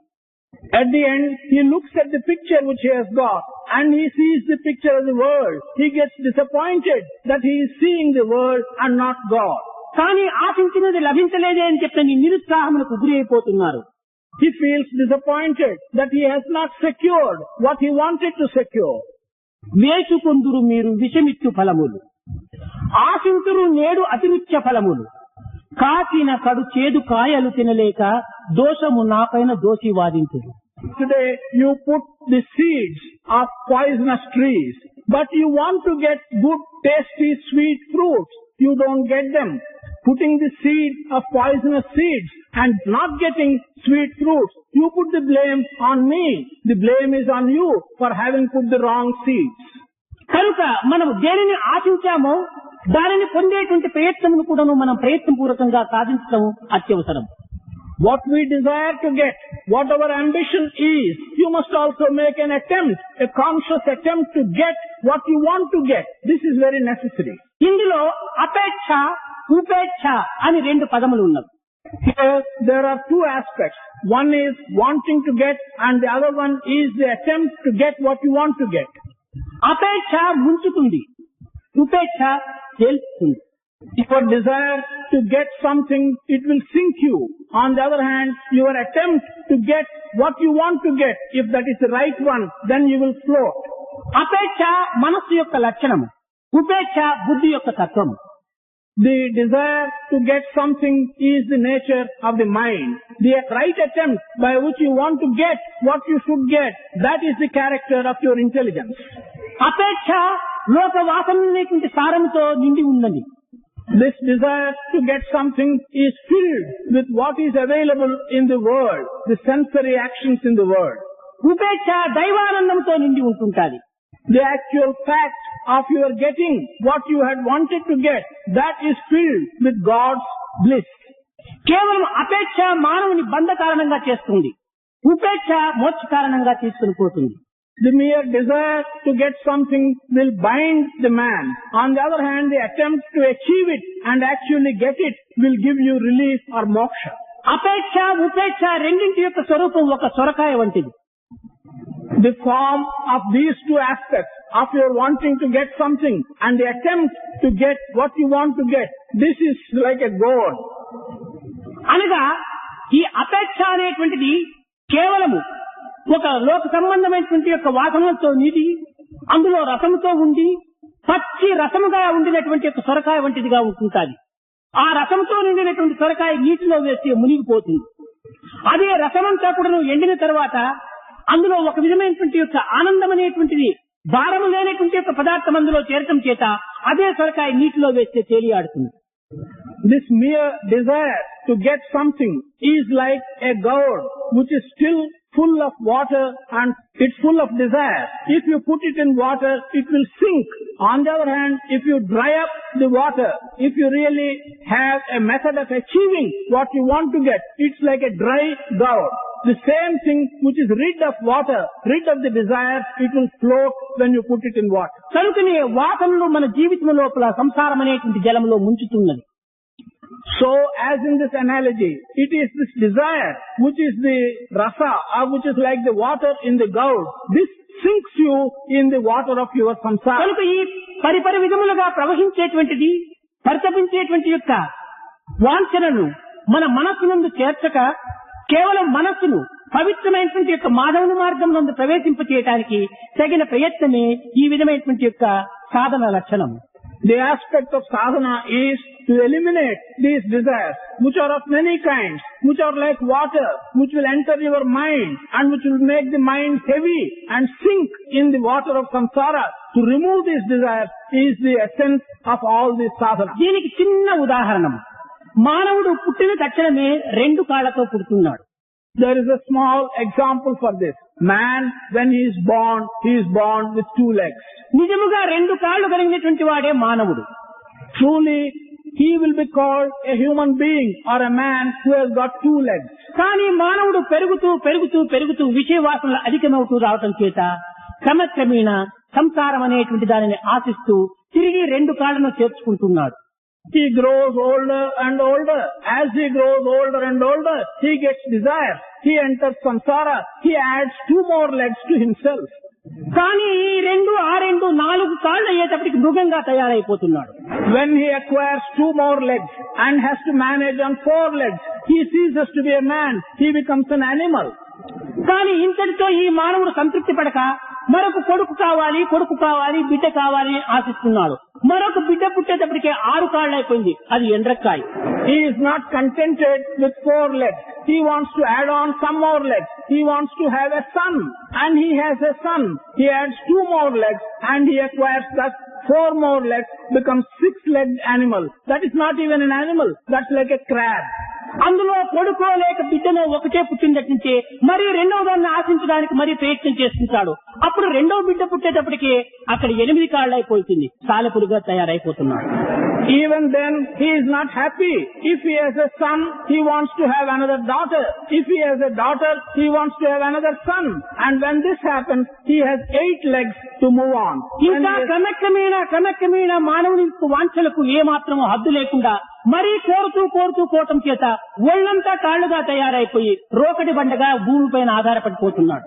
At the end, he looks at the picture which he has got and he sees the picture of the world. He gets disappointed that he is seeing the world and not God. కానీ ఆశించినది లభించలేదే అని చెప్పని నిరుత్సాహములకు గురి అయిపోతున్నారు. He feels disappointed that he has not secured what he wanted to secure. వేసుకొందురు మీరు విషమిచ్చు ఫలములు, ఆశింతురు నేడు అతిరుచ్య ఫలములు, కాచిన కడు చేదు కాయలు తినలేక దోషము నాపైన దోషి వాదించుడు. Today you put the seeds of poisonous trees, but you want to get good, tasty, sweet fruits. You don't get them. Putting the seed of poisonous seeds and not getting sweet fruits, you put the blame on me. The blame is on you for having put the wrong seeds. కనుక మనం దేనిని ఆశించామో దానిని పొందేటువంటి ప్రయత్నమును కూడా మనం ప్రయత్నపూర్వకంగా సాధించడం అత్యవసరం. What we desire to get, what our ambition is, you must also make an attempt, a conscious attempt to get what you want to get. This is very necessary. ఇందులో అపేక్ష, ఉపేక్ష అని రెండు పదములు ఉన్నవి. Here there are two aspects. One is wanting to get and the other one is the attempt to get what you want to get. అపేక్ష ముంచుతుంది, ఉపేక్ష తేల్చుతుంది. Your desire to get something, it will sink you. On the other hand, your attempt to get what you want to get, if that is the right one, then you will float. అపేక్ష మనస్సు యొక్క లక్షణము, ఉపేక్ష బుద్ధి యొక్క తత్వము. The desire to get something is the nature of the mind. The right attempt by which you want to get what you should get, that is the character of your intelligence. అపేక్ష లోక వాసనటువంటి సారముతో నిండి ఉన్నది. This desire to get something is filled with what is available in the world, the sensory actions in the world. ఉపేక్ష దైవానందంతో నిండి ఉంటుంటాది. The actual fact of your getting what you had wanted to get, that is filled with God's bliss. కేవలం అపేక్ష మానవుని బంధ కారణంగా చేస్తుంది, ఉపేక్ష మోక్ష కారణంగా తీసుకుని పోతుంది. The mere desire to get something will bind the man. On the other hand, the attempt to achieve it and actually get it will give you relief or moksha. అపేక్ష ఉపేక్ష రెండింటి యొక్క స్వరూపం ఒక సొరకాయ వంటిది. The form of these two aspects of your wanting to get something and the attempt to get what you want to get, this is like a gourd. అనగా ఈ అపేక్ష అనేటువంటిది కేవలము ఒక లోక సంబంధమైనటువంటి యొక్క వాసనలతో నీటి, అందులో రసముతో ఉండి పచ్చి రసముగా ఉండినటువంటి యొక్క సొరకాయ వంటిదిగా ఉంటుంటాది. ఆ రసంతో నిండినటువంటి సొరకాయ నీటిలో వేస్తే మునిగిపోతుంది. అదే రసమంతా కూడా ఎండిన తర్వాత అందులో ఒక విధమైనటువంటి యొక్క ఆనందం అనేటువంటిది భారము లేనటువంటి యొక్క పదార్థం అందులో చేరటం చేత అదే సొరకాయ నీటిలో వేస్తే తేలియాడుతుంది. This mere desire to get something is like a gourd which is still full of water and it's full of desire. If you put it in water, it will sink. On the other hand, if you dry up the water, if you really have a method of achieving what you want to get, it's like a dry gourd. The same thing which is rid of water, rid of the desire, it will float when you put it in water. కనుకనే వాసనలు మన జీవితం లోపల సంసారం అనేటువంటి జలంలో ముంచుతున్నది. So, as in this analogy, it is this desire which is the rasa, or which is like the water in the gourd. This sinks you in the water of your samsara. కనుక ఈ పరిపరి విధములుగా ప్రవహించేటువంటిది పరితపించేటువంటి యొక్క వాంఛనను మన మనస్సునందు చేర్చక కేవలం మనస్సును పవిత్రమైనటువంటి యొక్క మాధవుని మార్గం నందు ప్రవేశింపచేయడానికి తగిన ప్రయత్నమే ఈ విధమైనటువంటి యొక్క సాధన లక్షణం. The aspect of sadhana is to eliminate these desires, which are of many kinds, which are like water, which will enter your mind and which will make the mind heavy and sink in the water of samsara. To remove these desires is the essence of all this sadhana. దీనికి చిన్న ఉదాహరణం, మానవుడు పుట్టిన తక్షణమే రెండు కాళ్లతో పుడుతున్నాడు. There is a small example for this. Man, when he is born with two legs. నిజముగా రెండు కాళ్లు కలిగినటువంటి వాడే మానవుడు. Truly, he will be called a human being or a man who has got two legs. కానీ మానవుడు పెరుగుతూ విషయవాసనలు అధికమవుతూ రావటం చేత క్రమక్రమేణా సంసారం అనేటువంటి దానిని ఆశిస్తూ తిరిగి రెండు కాళ్లను చేర్చుకుంటున్నాడు. He grows older and older. As he grows older and older, he gets desire. He enters samsara. He adds two more legs to himself. కానీ ఈ రెండు నాలుగు కాళ్ళు అయ్యేటప్పటికి మృగంగా తయారైపోతున్నాడు. When he acquires two more legs and has to manage on four legs, he ceases to be a man. He becomes an animal. కానీ ఇంతటితో ఈ మానవుడు సంతృప్తి పడక మరొక కొడుకు కావాలి బిడ్డ కావాలి ఆశిస్తున్నాడు. మరొక బిడ్డ పుట్టేటప్పటికే 6 కాళ్ళు అయిపోయింది, అది ఎండ్రక్కాయ. He is not contented with 4 legs. He wants to add on some more legs. He wants to have a son, and he has a son. He adds 2 more legs and he acquires thus 4 more legs, becomes 6-legged animal. That is not even an animal. That's like a crab. అందులో కొడుకో లేక బిడ్డనో ఒకటే పుట్టిందట్టుంటే మరి రెండవ దాన్ని ఆశించడానికి మరి ప్రయత్నం చేస్తుంటాడు. అప్పుడు రెండవ బిడ్డ పుట్టేటప్పటికి అక్కడ 8 కాళ్ళు అయిపోతుంది, సాలెపురుగా తయారైపోతున్నాడు. Even then he is not happy. If he has a son, he wants to have another daughter. If he has a daughter, he wants to have another son. And when this happens, he has 8 legs to move on. ఇంకా క్రమక్రమేణా మానవుని వాంఛలకు ఏమాత్రమూ హద్దు లేకుండా మరీ కోరటం చేత ఒళ్ళంతా కాళ్లుగా తయారైపోయి రోకటి బండగా భూమిపైన ఆధారపడిపోతున్నాడు.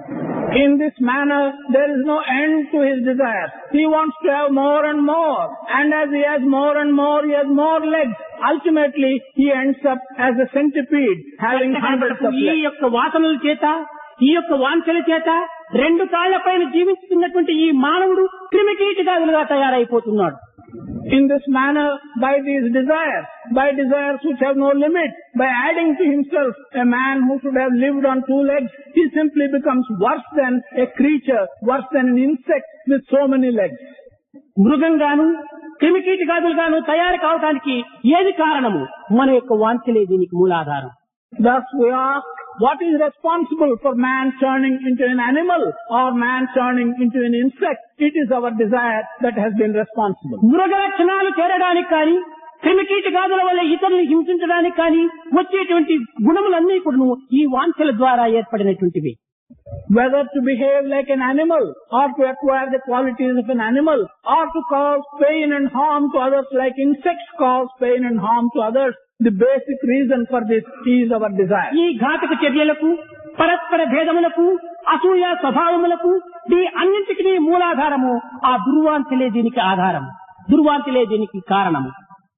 In this manner, there is no end to his desire. He wants to have more and more. And as he has more and more, he has more legs. Ultimately, he ends up as a centipede, having hundreds of ఈ legs. యొక్క వాసనల చేత ఈ యొక్క వాంఛల చేత 2 కాళ్ల పైన జీవిస్తున్నటువంటి ఈ మానవుడు క్రిమికీటకాదులుగా తయారైపోతున్నాడు. In this manner, by these desires which have no limit, by adding to himself a man who should have lived on 2 legs, he simply becomes worse than a creature, worse than an insect with so many legs. మృగంగాను క్రిమికీటకాదులుగాను తయారు కావడానికి ఏది కారణము? మన యొక్క వాంఛలే దీనికి మూలాధారం. Thus we ask, what is responsible for man turning into an animal or man turning into an insect? It is our desire that has been responsible. మృగ లక్షణాలు చేరడానికి కానీ క్రిమికీటకాదుల వల్ల ఇతరులను హింసించడానికి కానీ వచ్చేటువంటి గుణములన్నీ కూడా ఈ వాంఛల ద్వారా ఏర్పడినటువంటివి. Whether to behave like an animal or to acquire the qualities of an animal or to cause pain and harm to others like insects cause pain and harm to others, the basic reason for this is our desire. ఈ ఘాతక చర్యలకు పరస్పర భేదములకు అసూయ స్వభావములకు అన్నింటికీ మూలాధారము ఆ దుర్వాంఛలే దీనికి ఆధారం, దుర్వాంఛలే దీనికి కారణము.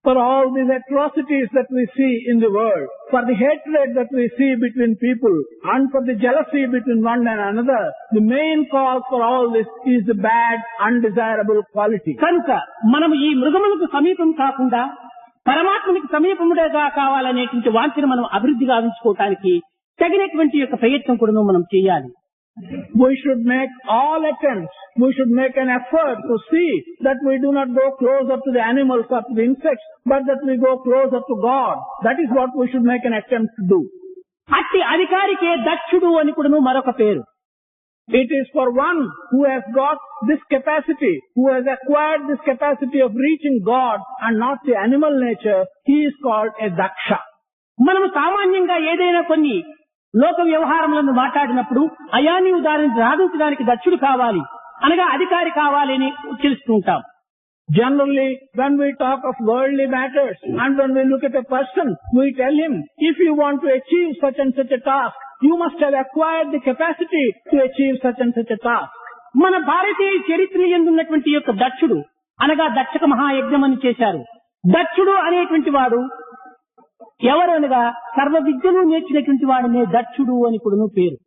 For all these atrocities that we see in the world, for the hatred that we see between people, and for the jealousy between one and another, the main cause for all this is the bad, undesirable quality. కనుక మనము ఈ మృగములకు సమీపం కాకుండా పరమాత్మనికి సమీపముగా కావాలనేటువంటి వాంఛను మనం అభివృద్ధి గావించుకోవటానికి తగినటువంటి యొక్క ప్రయత్నం కూడా మనం చేయాలి. We should make all attempts. We should make an effort to see that we do not go closer to the animals or to the insects, but that we go closer to God. That is what we should make an attempt to do. అట్టి అధికారికే దక్షుడు అని కూడా మరొక పేరు. It is for one who has got this capacity, who has acquired this capacity of reaching God and not the animal nature, he is called a daksha. మనము సామాన్యంగా ఏదైనా కొన్ని లోక వ్యవహారములను మాట్లాడినప్పుడు అయా నీవు దానిని సాధించడానికి దక్షుడు కావాలి అనగా అధికారి కావాలి అని ఉచ్చరిస్తూ ఉంటాం. Generally, when we talk of worldly matters and when we look at a person, we tell him, if you want to achieve such and such a task, you must have acquired the capacity to achieve such and such a task. మన భారతీయ చరిత్ర ఎందున్నటువంటి యొక్క దక్షుడు అనగా దక్షక మహాయజ్ఞం అని చేశారు. దక్షుడు అనేటువంటి వాడు ఎవరనగా సర్వ విద్యలు నేర్చినటువంటి వాడినే దక్షుడు అని కూడా పేరు.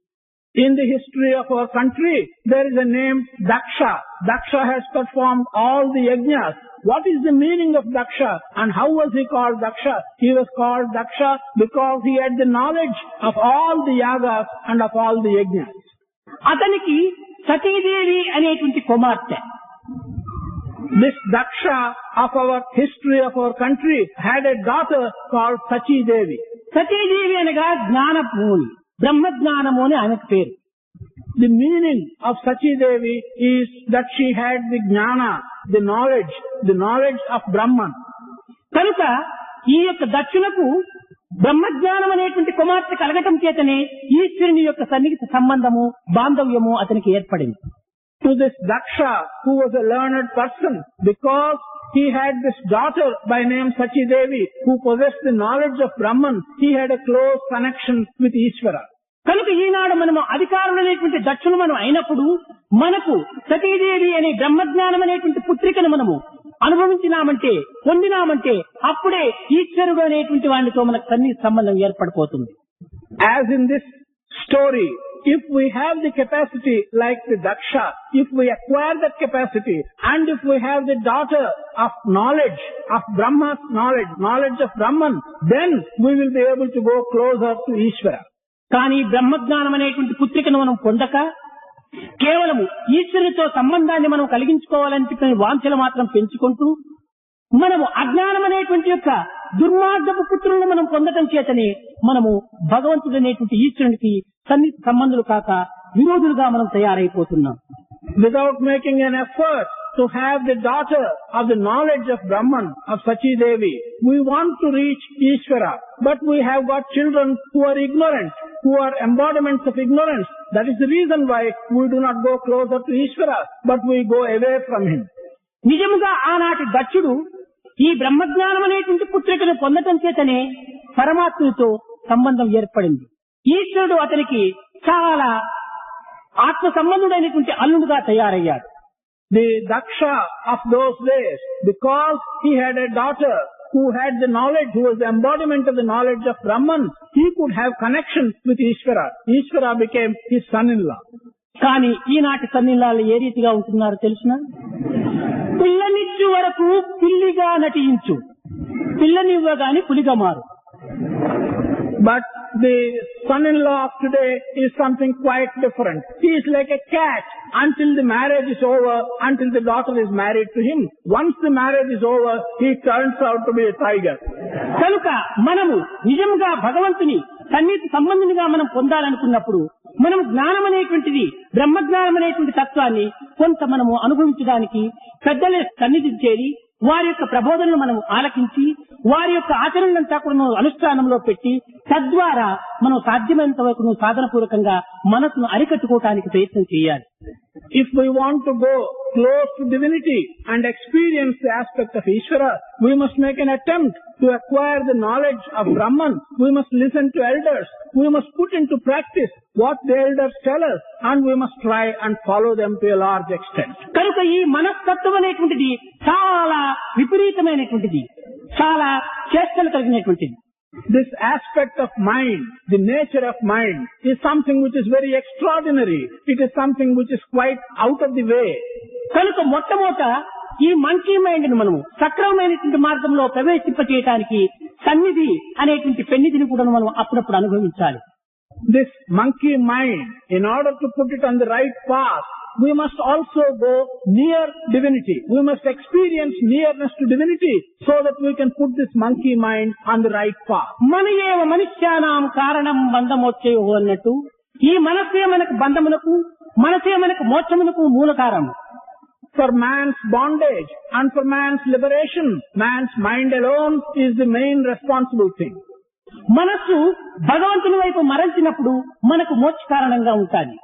In the history of our country, there is a name Daksha. Daksha has performed all the yajnas. What is the meaning of Daksha and how was he called Daksha? He was called Daksha because he had the knowledge of all the yagas and of all the yajnas. అతనికి సతీదేవి అనేటువంటి కుమార్తె. This Daksha of our history of our country had a daughter called Sachi Devi. Satidevi అనగా జ్ఞానమూని, బ్రహ్మజ్ఞానము అని ఆమెకు పేరు. The meaning of Sachi Devi is that she had the jnana, the knowledge of Brahman. కనుక ఈ యొక్క దక్షులకు బ్రహ్మజ్ఞానం అనేటువంటి కుమార్తె కలగటం చేతనే ఈశ్వరుని యొక్క సన్నిహిత సంబంధము, బాంధవ్యము అతనికి ఏర్పడింది. To this Daksha, who was a learned person, because he had this daughter by name Sachi Devi, who possessed the knowledge of Brahman, he had a close connection with Ishvara. కనుక ఈనాడు మనము అధికారులైనటువంటి దక్షులు మనం అయినప్పుడు మనకు సతీదేవి అనే బ్రహ్మజ్ఞానం అనేటువంటి పుత్రికను మనము అనుభవించినామంటే, పొందినామంటే అప్పుడే ఈశ్వరుడు అనేటువంటి వాడితో మనకు సన్నిహిత సంబంధం ఏర్పడిపోతుంది. As in this story, if we have the capacity like the Daksha, if we acquire that capacity, and if we have the daughter of knowledge, of Brahma's knowledge of Brahman, then we will be able to go closer to Ishvara. కానీ బ్రహ్మజ్ఞానం అనేటువంటి పుత్రికను మనం పొందక కేవలము ఈశ్వరునితో సంబంధాన్ని మనం కలిగించుకోవాలని వాంఛలు మాత్రం పెంచుకుంటూ మనము అజ్ఞానం అనేటువంటి యొక్క దుర్మార్గపు పుత్రులను మనం పొందటం చేతనే మనము భగవంతుడు అనేటువంటి ఈశ్వరునికి సన్నిహిత సంబంధులు కాక విరోధులుగా మనం తయారైపోతున్నాం. Without making an effort to have the daughter of the knowledge of Brahman, of Sachi Devi, we want to reach Ishvara, but we have got children who are ignorant, who are embodiments of ignorance. That is the reason why we do not go closer to Ishvara, but we go away from him. నిజముగా ఆనాటి దక్షుడు ఈ బ్రహ్మజ్ఞానం అనేటువంటి పుత్రికను పొందటం చేతనే పరమాత్మతో సంబంధం ఏర్పడింది. ఈశ్వరుడు అతనికి చాలా ఆత్మ సంబంధుడైనటువంటి అల్లుడుగా తయారయ్యాడు. The Daksha of those days, because he had a daughter who had the knowledge, who was the embodiment of the knowledge of Brahman, he could have connection with Ishvara. Ishvara became his son-in-law. కానీ ఈనాటి సన్నిలాలు ఏ రీతిగా ఉంటున్నారో తెలుసునా? పిల్లనిచ్చు వరకు పిల్లిగా నటించు, పిల్లనివ్వగాని పులిగా మారు. But the son-in-law of today is something quite different. He is like a cat until the marriage is over, until the daughter is married to him. Once the marriage is over, he turns out to be a tiger. కనుక మనము నిజంగా భగవంతుని సన్నిహిత సంబంధునిగా మనం పొందాలనుకున్నప్పుడు మనం జ్ఞానం అనేటువంటిది, బ్రహ్మజ్ఞానం అనేటువంటి తత్వాన్ని కొంత మనము అనుభవించడానికి పెద్దల సన్నిధి చేరి వారి యొక్క ప్రబోధనలు మనం ఆలకించి వారి యొక్క ఆచరణలంతా కూడా అనుష్ఠానంలో పెట్టి తద్వారా మనం సాధ్యమైనంత వరకు సాధన పూర్వకంగా మనసును అరికట్టుకోవటానికి ప్రయత్నం చేయాలి. If we want to go close to divinity and experience the aspect of Ishvara, we must make an attempt to acquire the knowledge of Brahman. We must listen to elders. We must put into practice what the elders tell us, and we must try and follow them to a large extent. కనుక ఈ మనస్తత్వం అనేటువంటిది చాలా విపరీతమైనటువంటిది, చాలా చేష్టలు కలిగినటువంటిది. This aspect of mind, the nature of mind, is something which is very extraordinary. It is something which is quite out of the way. కనుక మొట్టమొదట ఈ మంకీ మైండ్ ను మనము సక్రమమైనటువంటి మార్గంలో ప్రవేశింపచేయడానికి సన్నిధి అనేటువంటి పెన్నిధిని కూడా మనం అప్పుడప్పుడు అనుభవించాలి. This monkey mind, in order to put it on the right path, we must also go near divinity. We must experience nearness to divinity so that we can put this monkey mind on the right path. మనయేవ మనుష్యానాం కారణం బంధమోక్షయో అన్నట్టు ఈ మనసే మనకు బంధమునకు, మనసే మనకు మోక్షమునకు మూల కారణం. For man's bondage and for man's liberation, man's mind alone is the main responsible thing. మనస్సు భగవంతుని వైపు మరల్చినప్పుడు మనకు మోక్ష కారణంగా ఉంటుంది.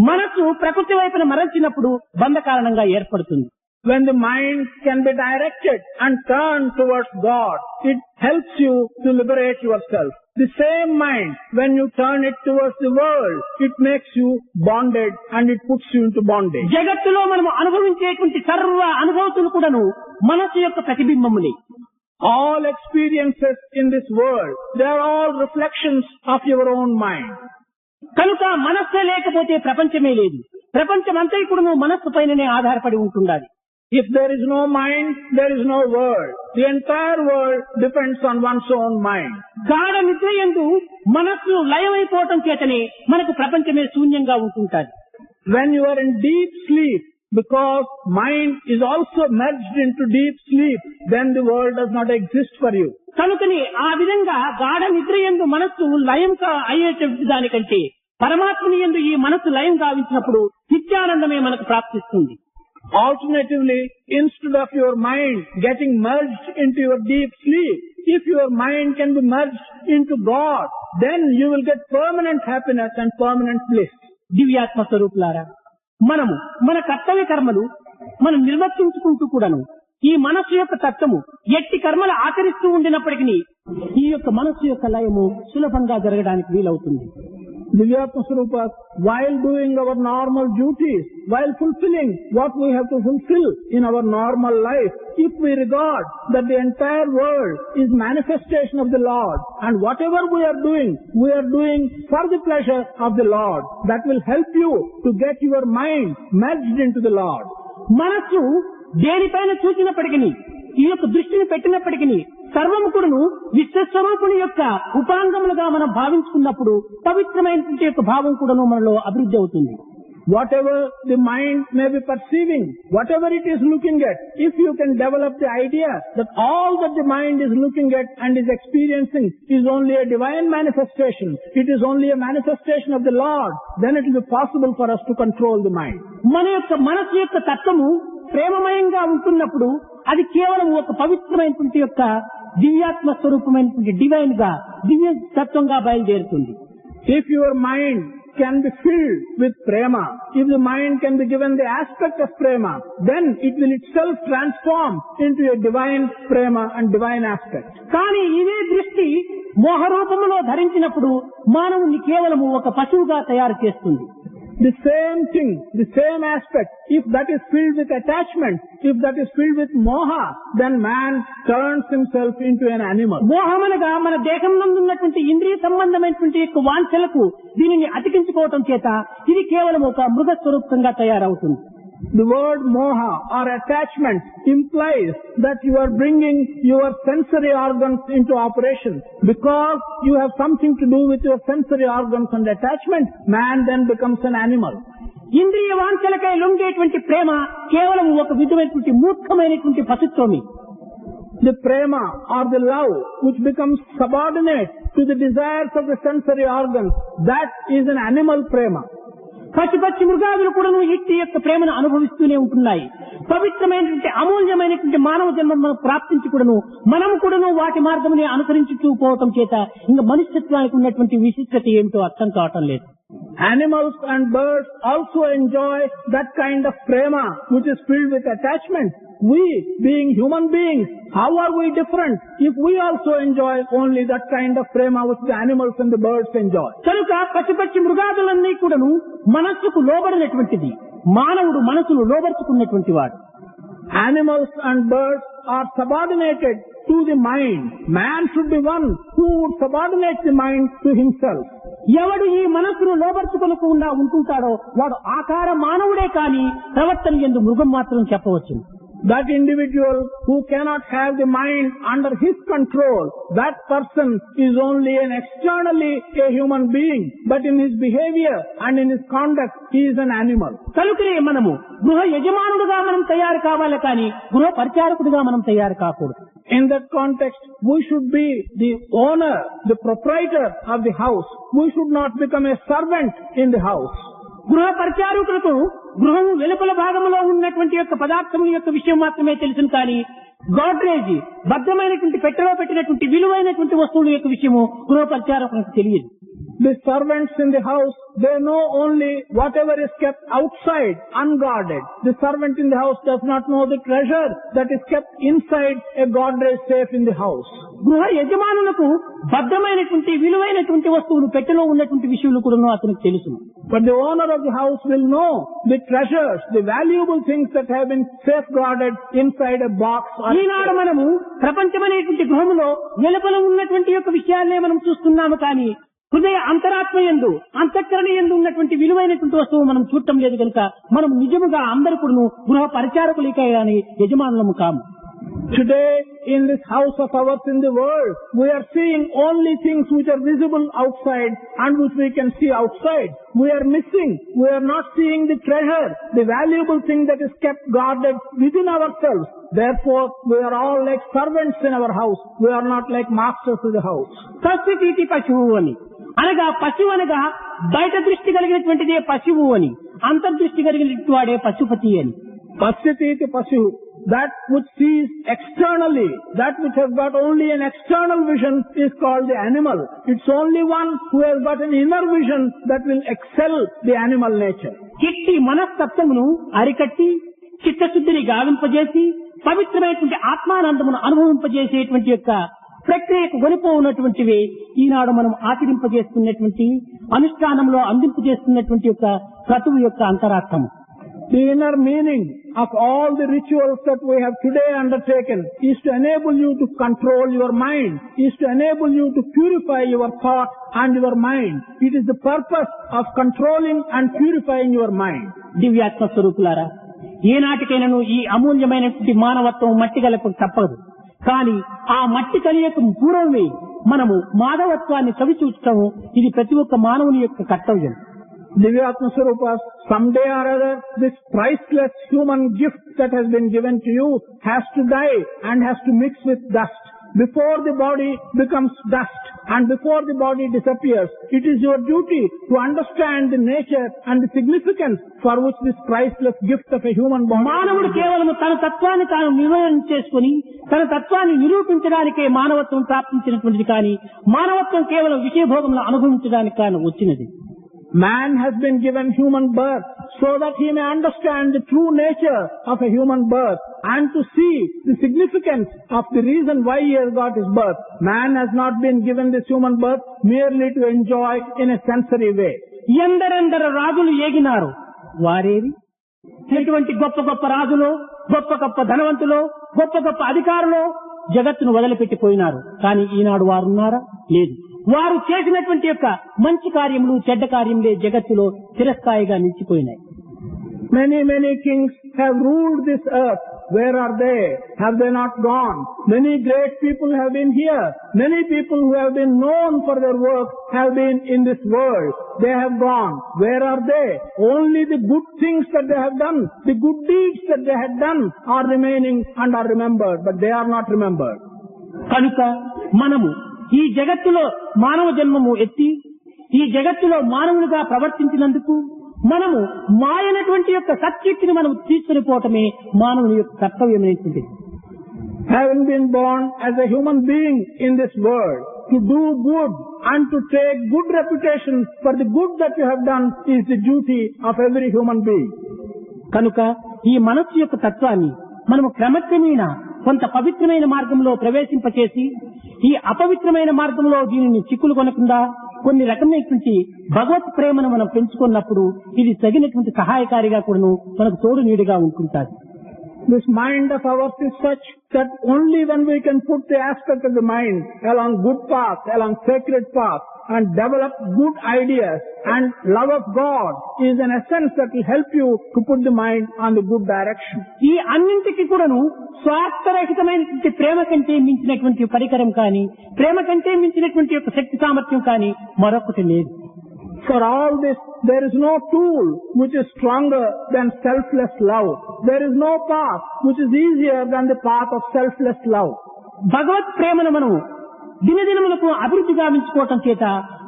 మనస్సు ప్రకృతి వైపున మరల్చినప్పుడు బంధ కారణంగా ఏర్పడుతుంది. when the mind can be directed and turned towards God, it helps you to liberate yourself. The same mind, when you turn it towards the world, it makes you bonded and it puts you into bondage. జగత్తులో మనం అనుభవించేటువంటి సర్వ అనుభూతులు కూడాను మనసు యొక్క ప్రతిబింబములే. All experiences in this world, they are all reflections of your own mind. కనుక మనస్సే లేకపోతే ప్రపంచమే లేదు. ప్రపంచమంతా కూడాను మనస్సు పైననే ఆధారపడి ఉంటుండాలి. If there is no mind, there is no world. The entire world depends on one's own mind. గాఢ నిద్ర యందు మనస్సు లయమైపోవటం చేతనే మనకు ప్రపంచమే శూన్యంగా ఉంటుంటాది. When you are in deep sleep, because mind is also merged into deep sleep, then the world does not exist for you. కనుకని ఆ విధంగా గాఢ నిద్ర యందు మనస్సు లయం అయ్యేటువంటి దానికంటే పరమాత్మని యందు ఈ మనస్సు లయం గావించినప్పుడు నిత్యానందమే మనకు ప్రాప్తిస్తుంది. Alternatively, instead of your mind getting merged into your deep sleep, if your mind can be merged into God, then you will get permanent happiness and permanent bliss. దివ్యాత్మ స్వరూపులారా, మనము మన కర్తవ్య కర్మలు మనం నిర్వర్తించుకుంటూ కూడాను ఈ మనస్సు యొక్క తత్వము ఎట్టి కర్మలు ఆచరిస్తూ ఉండినప్పటికీ ఈ యొక్క మనస్సు యొక్క లయము సులభంగా జరగడానికి వీలవుతుంది. Divyatma Swarupas, while doing our normal duties, while fulfilling what we have to fulfill in our normal life, if we regard that the entire world is manifestation of the Lord, and whatever we are doing for the pleasure of the Lord, that will help you to get your mind merged into the Lord. మనస్సు దేనిపైన చూసినప్పటికీ ఈ యొక్క దృష్టిని పెట్టినప్పటికీ సర్వము కూడాను విశ్వస్వరూపుని యొక్క ఉపాంగములుగా మనం భావించుకున్నప్పుడు పవిత్రమైనటువంటి యొక్క భావం కూడాను మనలో అభివృద్ధి అవుతుంది. Whatever the mind may be perceiving, whatever it is looking at, if you can develop the idea that all that the mind is looking at and is experiencing is only a divine manifestation, it is only a manifestation of the Lord, then it will be possible for us to control the mind. మన యొక్క మనసు యొక్క తత్వము ప్రేమమయంగా ఉంటున్నప్పుడు అది కేవలం ఒక పవిత్రమైనటువంటి యొక్క దివ్యాత్మ స్వరూపమైనటువంటి డివైన్ గా దివ్య తత్వంగా బయలుదేరుతుంది. If your mind can be filled with prema, if the mind can be given the aspect of prema, then it will itself transform into a divine prema and divine aspect. కానీ ఇదే దృష్టి మోహరూపములో ధరించినప్పుడు మానవుని కేవలము ఒక పశువుగా తయారు చేస్తుంది. The same thing, the same aspect, if that is filled with attachment, if that is filled with moha, then man turns himself into an animal. మోహమనగా మన దేహం నందు ఉన్నటువంటి ఇంద్రియ సంబంధమైనటువంటి యొక్క వాంఛలకు దీనిని అతికించుకోవటం చేత ఇది కేవలం ఒక మృగ స్వరూపంగా తయారవుతుంది. The word moha or attachment implies that you are bringing your sensory organs into operation. Because you have something to do with your sensory organs and attachment, man then becomes an animal. ఇంద్రియ వాంఛలకై లొంగేటువంటి ప్రేమ కేవలం ఒక విధమైనటువంటి మూర్ఖమైనటువంటి పశుత్వమే. The prema or the love which becomes subordinate to the desires of the sensory organs, that is an animal prema. పశు మృగాదులు కూడాను ఇట్టి యొక్క ప్రేమను అనుభవిస్తూనే ఉంటున్నాయి. పవిత్రమైనటువంటి అమూల్యమైనటువంటి మానవ జన్మను మనం ప్రాప్తించి కూడాను మనం కూడాను వాటి మార్గముని అనుసరించుతూ పోవటం చేత ఇంకా మనుష్యత్వానికి ఉన్నటువంటి విశిష్టత ఏమిటో అర్థం కావటం లేదు. Animals and birds also enjoy that kind of prema which is filled with attachment. We, being human beings, how are we different if we also enjoy only that kind of prema which the animals and the birds enjoy? కనుక పశు మృగాదులన్నీ కూడాను మనస్సుకు లోబడినటువంటిది. మానవుడు మనసును లోబర్చుకున్నటువంటి వాడు. Animals and birds are subordinated to the mind. Man should be one who would subordinate the mind to himself. ఎవడు ఈ మనస్సును లోబర్చుకోకుండా ఉంటుంటాడో వాడు ఆకార మానవుడే కాని ప్రవర్తన యందు మృగం మాత్రం చెప్పవచ్చు. That individual who cannot have the mind under his control, that person is only an externally a human being, but in his behavior and in his conduct he is an animal. కనుకనే మనము గృహ యజమానుడుగా మనం తయారు కావాలి కానీ గృహ పరిచారకుడిగా మనం తయారు కాకూడదు. In that context, we should be the owner, the proprietor of the house. We should not become a servant in the house. గృహ పరిచారకులకు గృహం వెలుపల భాగంలో ఉన్నటువంటి యొక్క పదార్థం యొక్క విషయం మాత్రమే తెలుసును కానీ గోడ్రేజ్ భద్రమైనటువంటి పెట్టెలో పెట్టినటువంటి విలువైనటువంటి వస్తువుల యొక్క విషయము గృహ పరిచారకులకు తెలియదు. The servants in the house, they know only whatever is kept outside, unguarded. The servant in the house does not know the treasure that is kept inside a Godrej safe in the house. గృహ యజమానులకు భద్రమైనటువంటి విలువైనటువంటి వస్తువులు పెట్టెలో ఉన్నటువంటి విషయాలు కూడా అతనికి తెలుసు. But the owner of the house will know the treasures, the valuable things that have been safeguarded inside a box. ఈనాడు మనము ప్రపంచమైనటువంటి గృహములో వెలుపల ఉన్నటువంటి యొక్క విషయాలనే మనం చూస్తున్నాము, కానీ హృదయ అంతరాత్మ యందు అంతఃకరణ యందు ఉన్నటువంటి విలువైనటువంటి వస్తువు మనం చూడటం లేదు కనుక మనం నిజముగా అందరూ కూడా గృహ పరిచారకులకే గాని యజమానులము కాము. Today, in this house of ours in the world, we are seeing only things which are visible outside and which we can see outside. We are missing, we are not seeing the treasure, the valuable thing that is kept guarded within ourselves. Therefore, we are all like servants in our house. We are not like masters of the house. పశువు పశువు అని అనగా పశువు అనగా బయట దృష్టి కలిగినటువంటిదే పశువు అని, అంతర్దృష్టి కలిగినటువంటి వాడే పశుపతి అని. Pasyatiti pashu, that which sees externally, that which has got only an external vision is called the animal. It's only one who has got an inner vision that will excel the animal nature. చిట్టి మనస్తత్వమును అరికట్టి చిత్తశుద్ధిని గావింపజేసి పవిత్రమైనటువంటి ఆత్మానందమును అనుభవింపజేసేటువంటి యొక్క ప్రక్రియకు గొనిపో ఉన్నటువంటివి ఈనాడు మనం ఆచరింపజేస్తున్నటువంటి అనుష్ఠానంలో అందింపజేస్తున్నటువంటి యొక్క క్రతువు యొక్క అంతరార్థము. The inner meaning of all the rituals that we have today undertaken is to enable you to control your mind, is to enable you to purify your thought and your mind. It is the purpose of controlling and purifying your mind. దివ్యాత్మ స్వరూపులారా, ఏనాటికైనాను ఈ అమూల్యమైనటువంటి మానవత్వం మట్టి కలపకు తప్పదు. కానీ ఆ మట్టి కలియకు పూర్వమే మనము మానవత్వాన్ని చవిచూచటము ఇది ప్రతి ఒక్క మానవుని యొక్క కర్తవ్యం. Divyatma Swarupas, someday or other, this priceless human gift that has been given to you has to die and has to mix with dust. Before the body becomes dust and before the body disappears, it is your duty to understand the nature and the significance for which this priceless gift of a human body. మానవుడు కేవలం తన తత్వాన్ని తాను నిర్వహణ చేసుకుని తన తత్వాన్ని నిరూపించడానికే మానవత్వం ప్రాప్తించినటువంటిది, కానీ మానవత్వం కేవలం విషయభోగంలో అనుభవించడానికి కానీ వచ్చినది. Man has been given human birth so that he may understand the true nature of a human birth and to see the significance of the reason why he has got his birth. Man has not been given this human birth merely to enjoy in a sensory way. ఎందరెందరు రాజులు ఏగినారు, వారేవి ఇటువంటి గొప్ప గొప్ప రాజులు, గొప్ప గొప్ప ధనవంతులు, గొప్ప గొప్ప అధికారులు జగత్తును వదిలిపెట్టిపోయినారు. కానీ ఈనాడు వారు ఉన్నారా? లేదు. వారు చేసినటువంటి యొక్క మంచి కార్యములు చెడ్డ కార్యములే జగత్తులో చిరస్థాయిగా నిలిచిపోయినాయి. Many kings have ruled this earth. Where are they? Have they not gone? Many great people have been here. Many people who have been known for their work have been in this world. They have gone. Where are they? Only the good things that they have done, the good deeds that they had done are remaining and are remembered, but they are not remembered. కనుక మనము ఈ జగత్తులో మానవ జన్మము ఎత్తి ఈ జగత్తులో మానవులుగా ప్రవర్తించినందుకు మనము మాయనటువంటి యొక్క సత్యక్తిని మనం తీసుకుని పోవటమే మానవుని యొక్క కర్తవ్యమైనటువంటిది. Having been born as a human being in this world, to do good and to take good reputation for the good that you have done is the duty of every human being. కనుక ఈ మనస్సు యొక్క తత్వాన్ని మనము క్రమక్రమేణా కొంత పవిత్రమైన మార్గంలో ప్రవేశింపచేసి ఈ అపవిత్రమైన మార్గంలో దీనిని చిక్కులు కొనకుండా కొన్ని రకమైనటువంటి భగవత్ ప్రేమను మనం పెంచుకున్నప్పుడు ఇది తగినటువంటి సహాయకారిగా కూడా మనకు తోడు నీడిగా ఉంటుంటాది. This mind of ours is such that only when we can put the aspect of the mind along good path, along sacred path, and develop good ideas and love of God is an essence that will help you to put the mind on the good direction. ఈ అన్నింటికి కూడాను స్వార్థరహితమైనటువంటి ప్రేమ కంటే మించినటువంటి పరికరం కానీ ప్రేమ కంటే మించినటువంటి యొక్క శక్తి సామర్థ్యం కానీ మరొకటి లేదు. For all this, there is no tool which is stronger than selfless love. There is no path which is easier than the path of selfless love. భగవత్ ప్రేమను మనం దినదినములకు అభివృద్ధి గావించుకోవటం చేత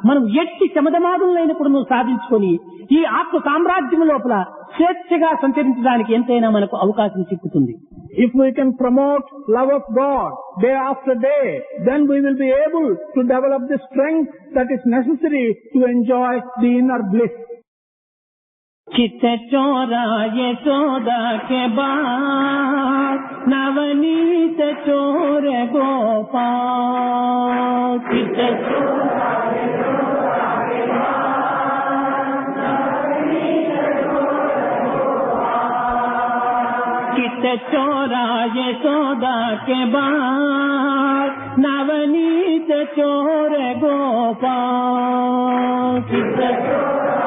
మనం ఎట్టి శమధమాదులైనప్పుడు సాధించుకొని ఈ ఆత్మ సామ్రాజ్యం లోపల స్వేచ్ఛగా సంచరించడానికి ఎంతైనా మనకు అవకాశం చిక్కుతుంది. If we can promote love of God day after day, then we will be able to develop the strength that is necessary to enjoy the inner bliss. चित्त चोरा यशोदा के बाद नवनीत चोर गोपाल। चित्त चोरा यशोदा के बाद नवनीत चोर गोपाल। चित्त चोरा यशोदा के बाद नवनीत चोर गोपाल। चित्त चोरा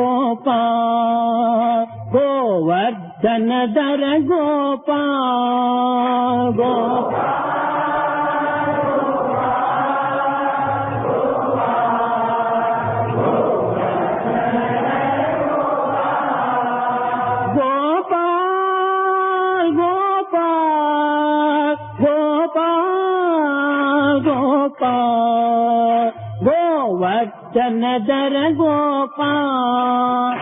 गोपाल गोवर्धन दर गोपाल गोपाल गोपाल गोपाल गोपाल गोवर्धन दर गोपाल।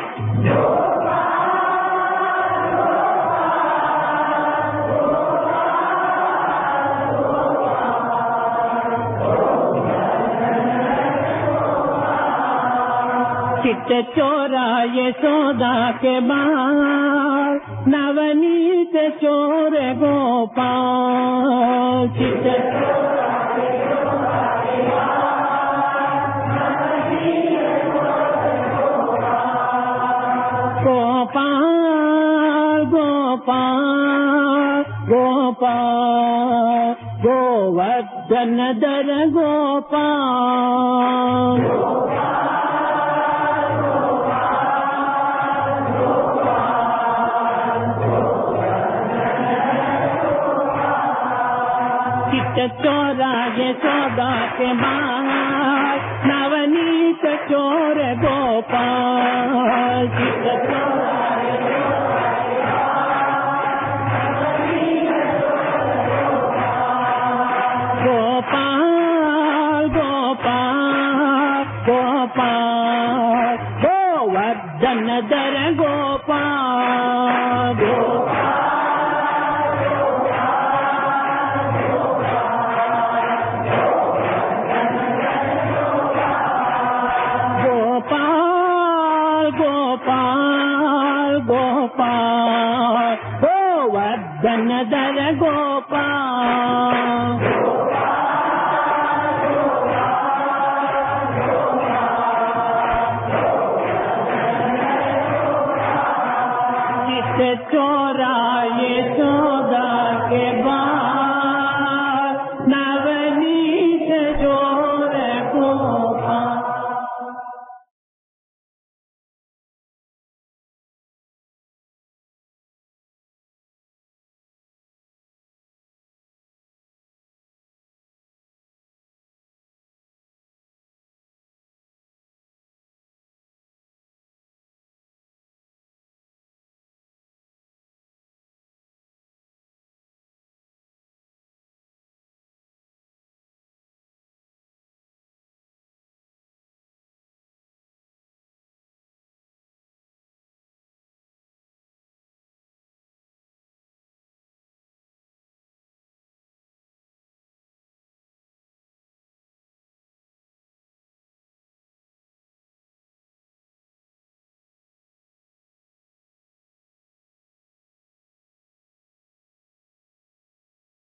चित्त चोरा यशोदा के बाद नवनीत चोर गोपाल। चित्त चोरा यशोदा के गोपाल गोपाल गोपाल गोवर्धन दर गोपाल। चित्त चोरा यशोदा के बाद नवनीत चोर गोपाल। चित्त चोरा गोपाल गोपाल गोपाल गोवर्धन दर गोपाल। गोपाल गोपाल गोपाल गोवर्धन दर गोपाल। चित्त चोरा यशोदा के बाद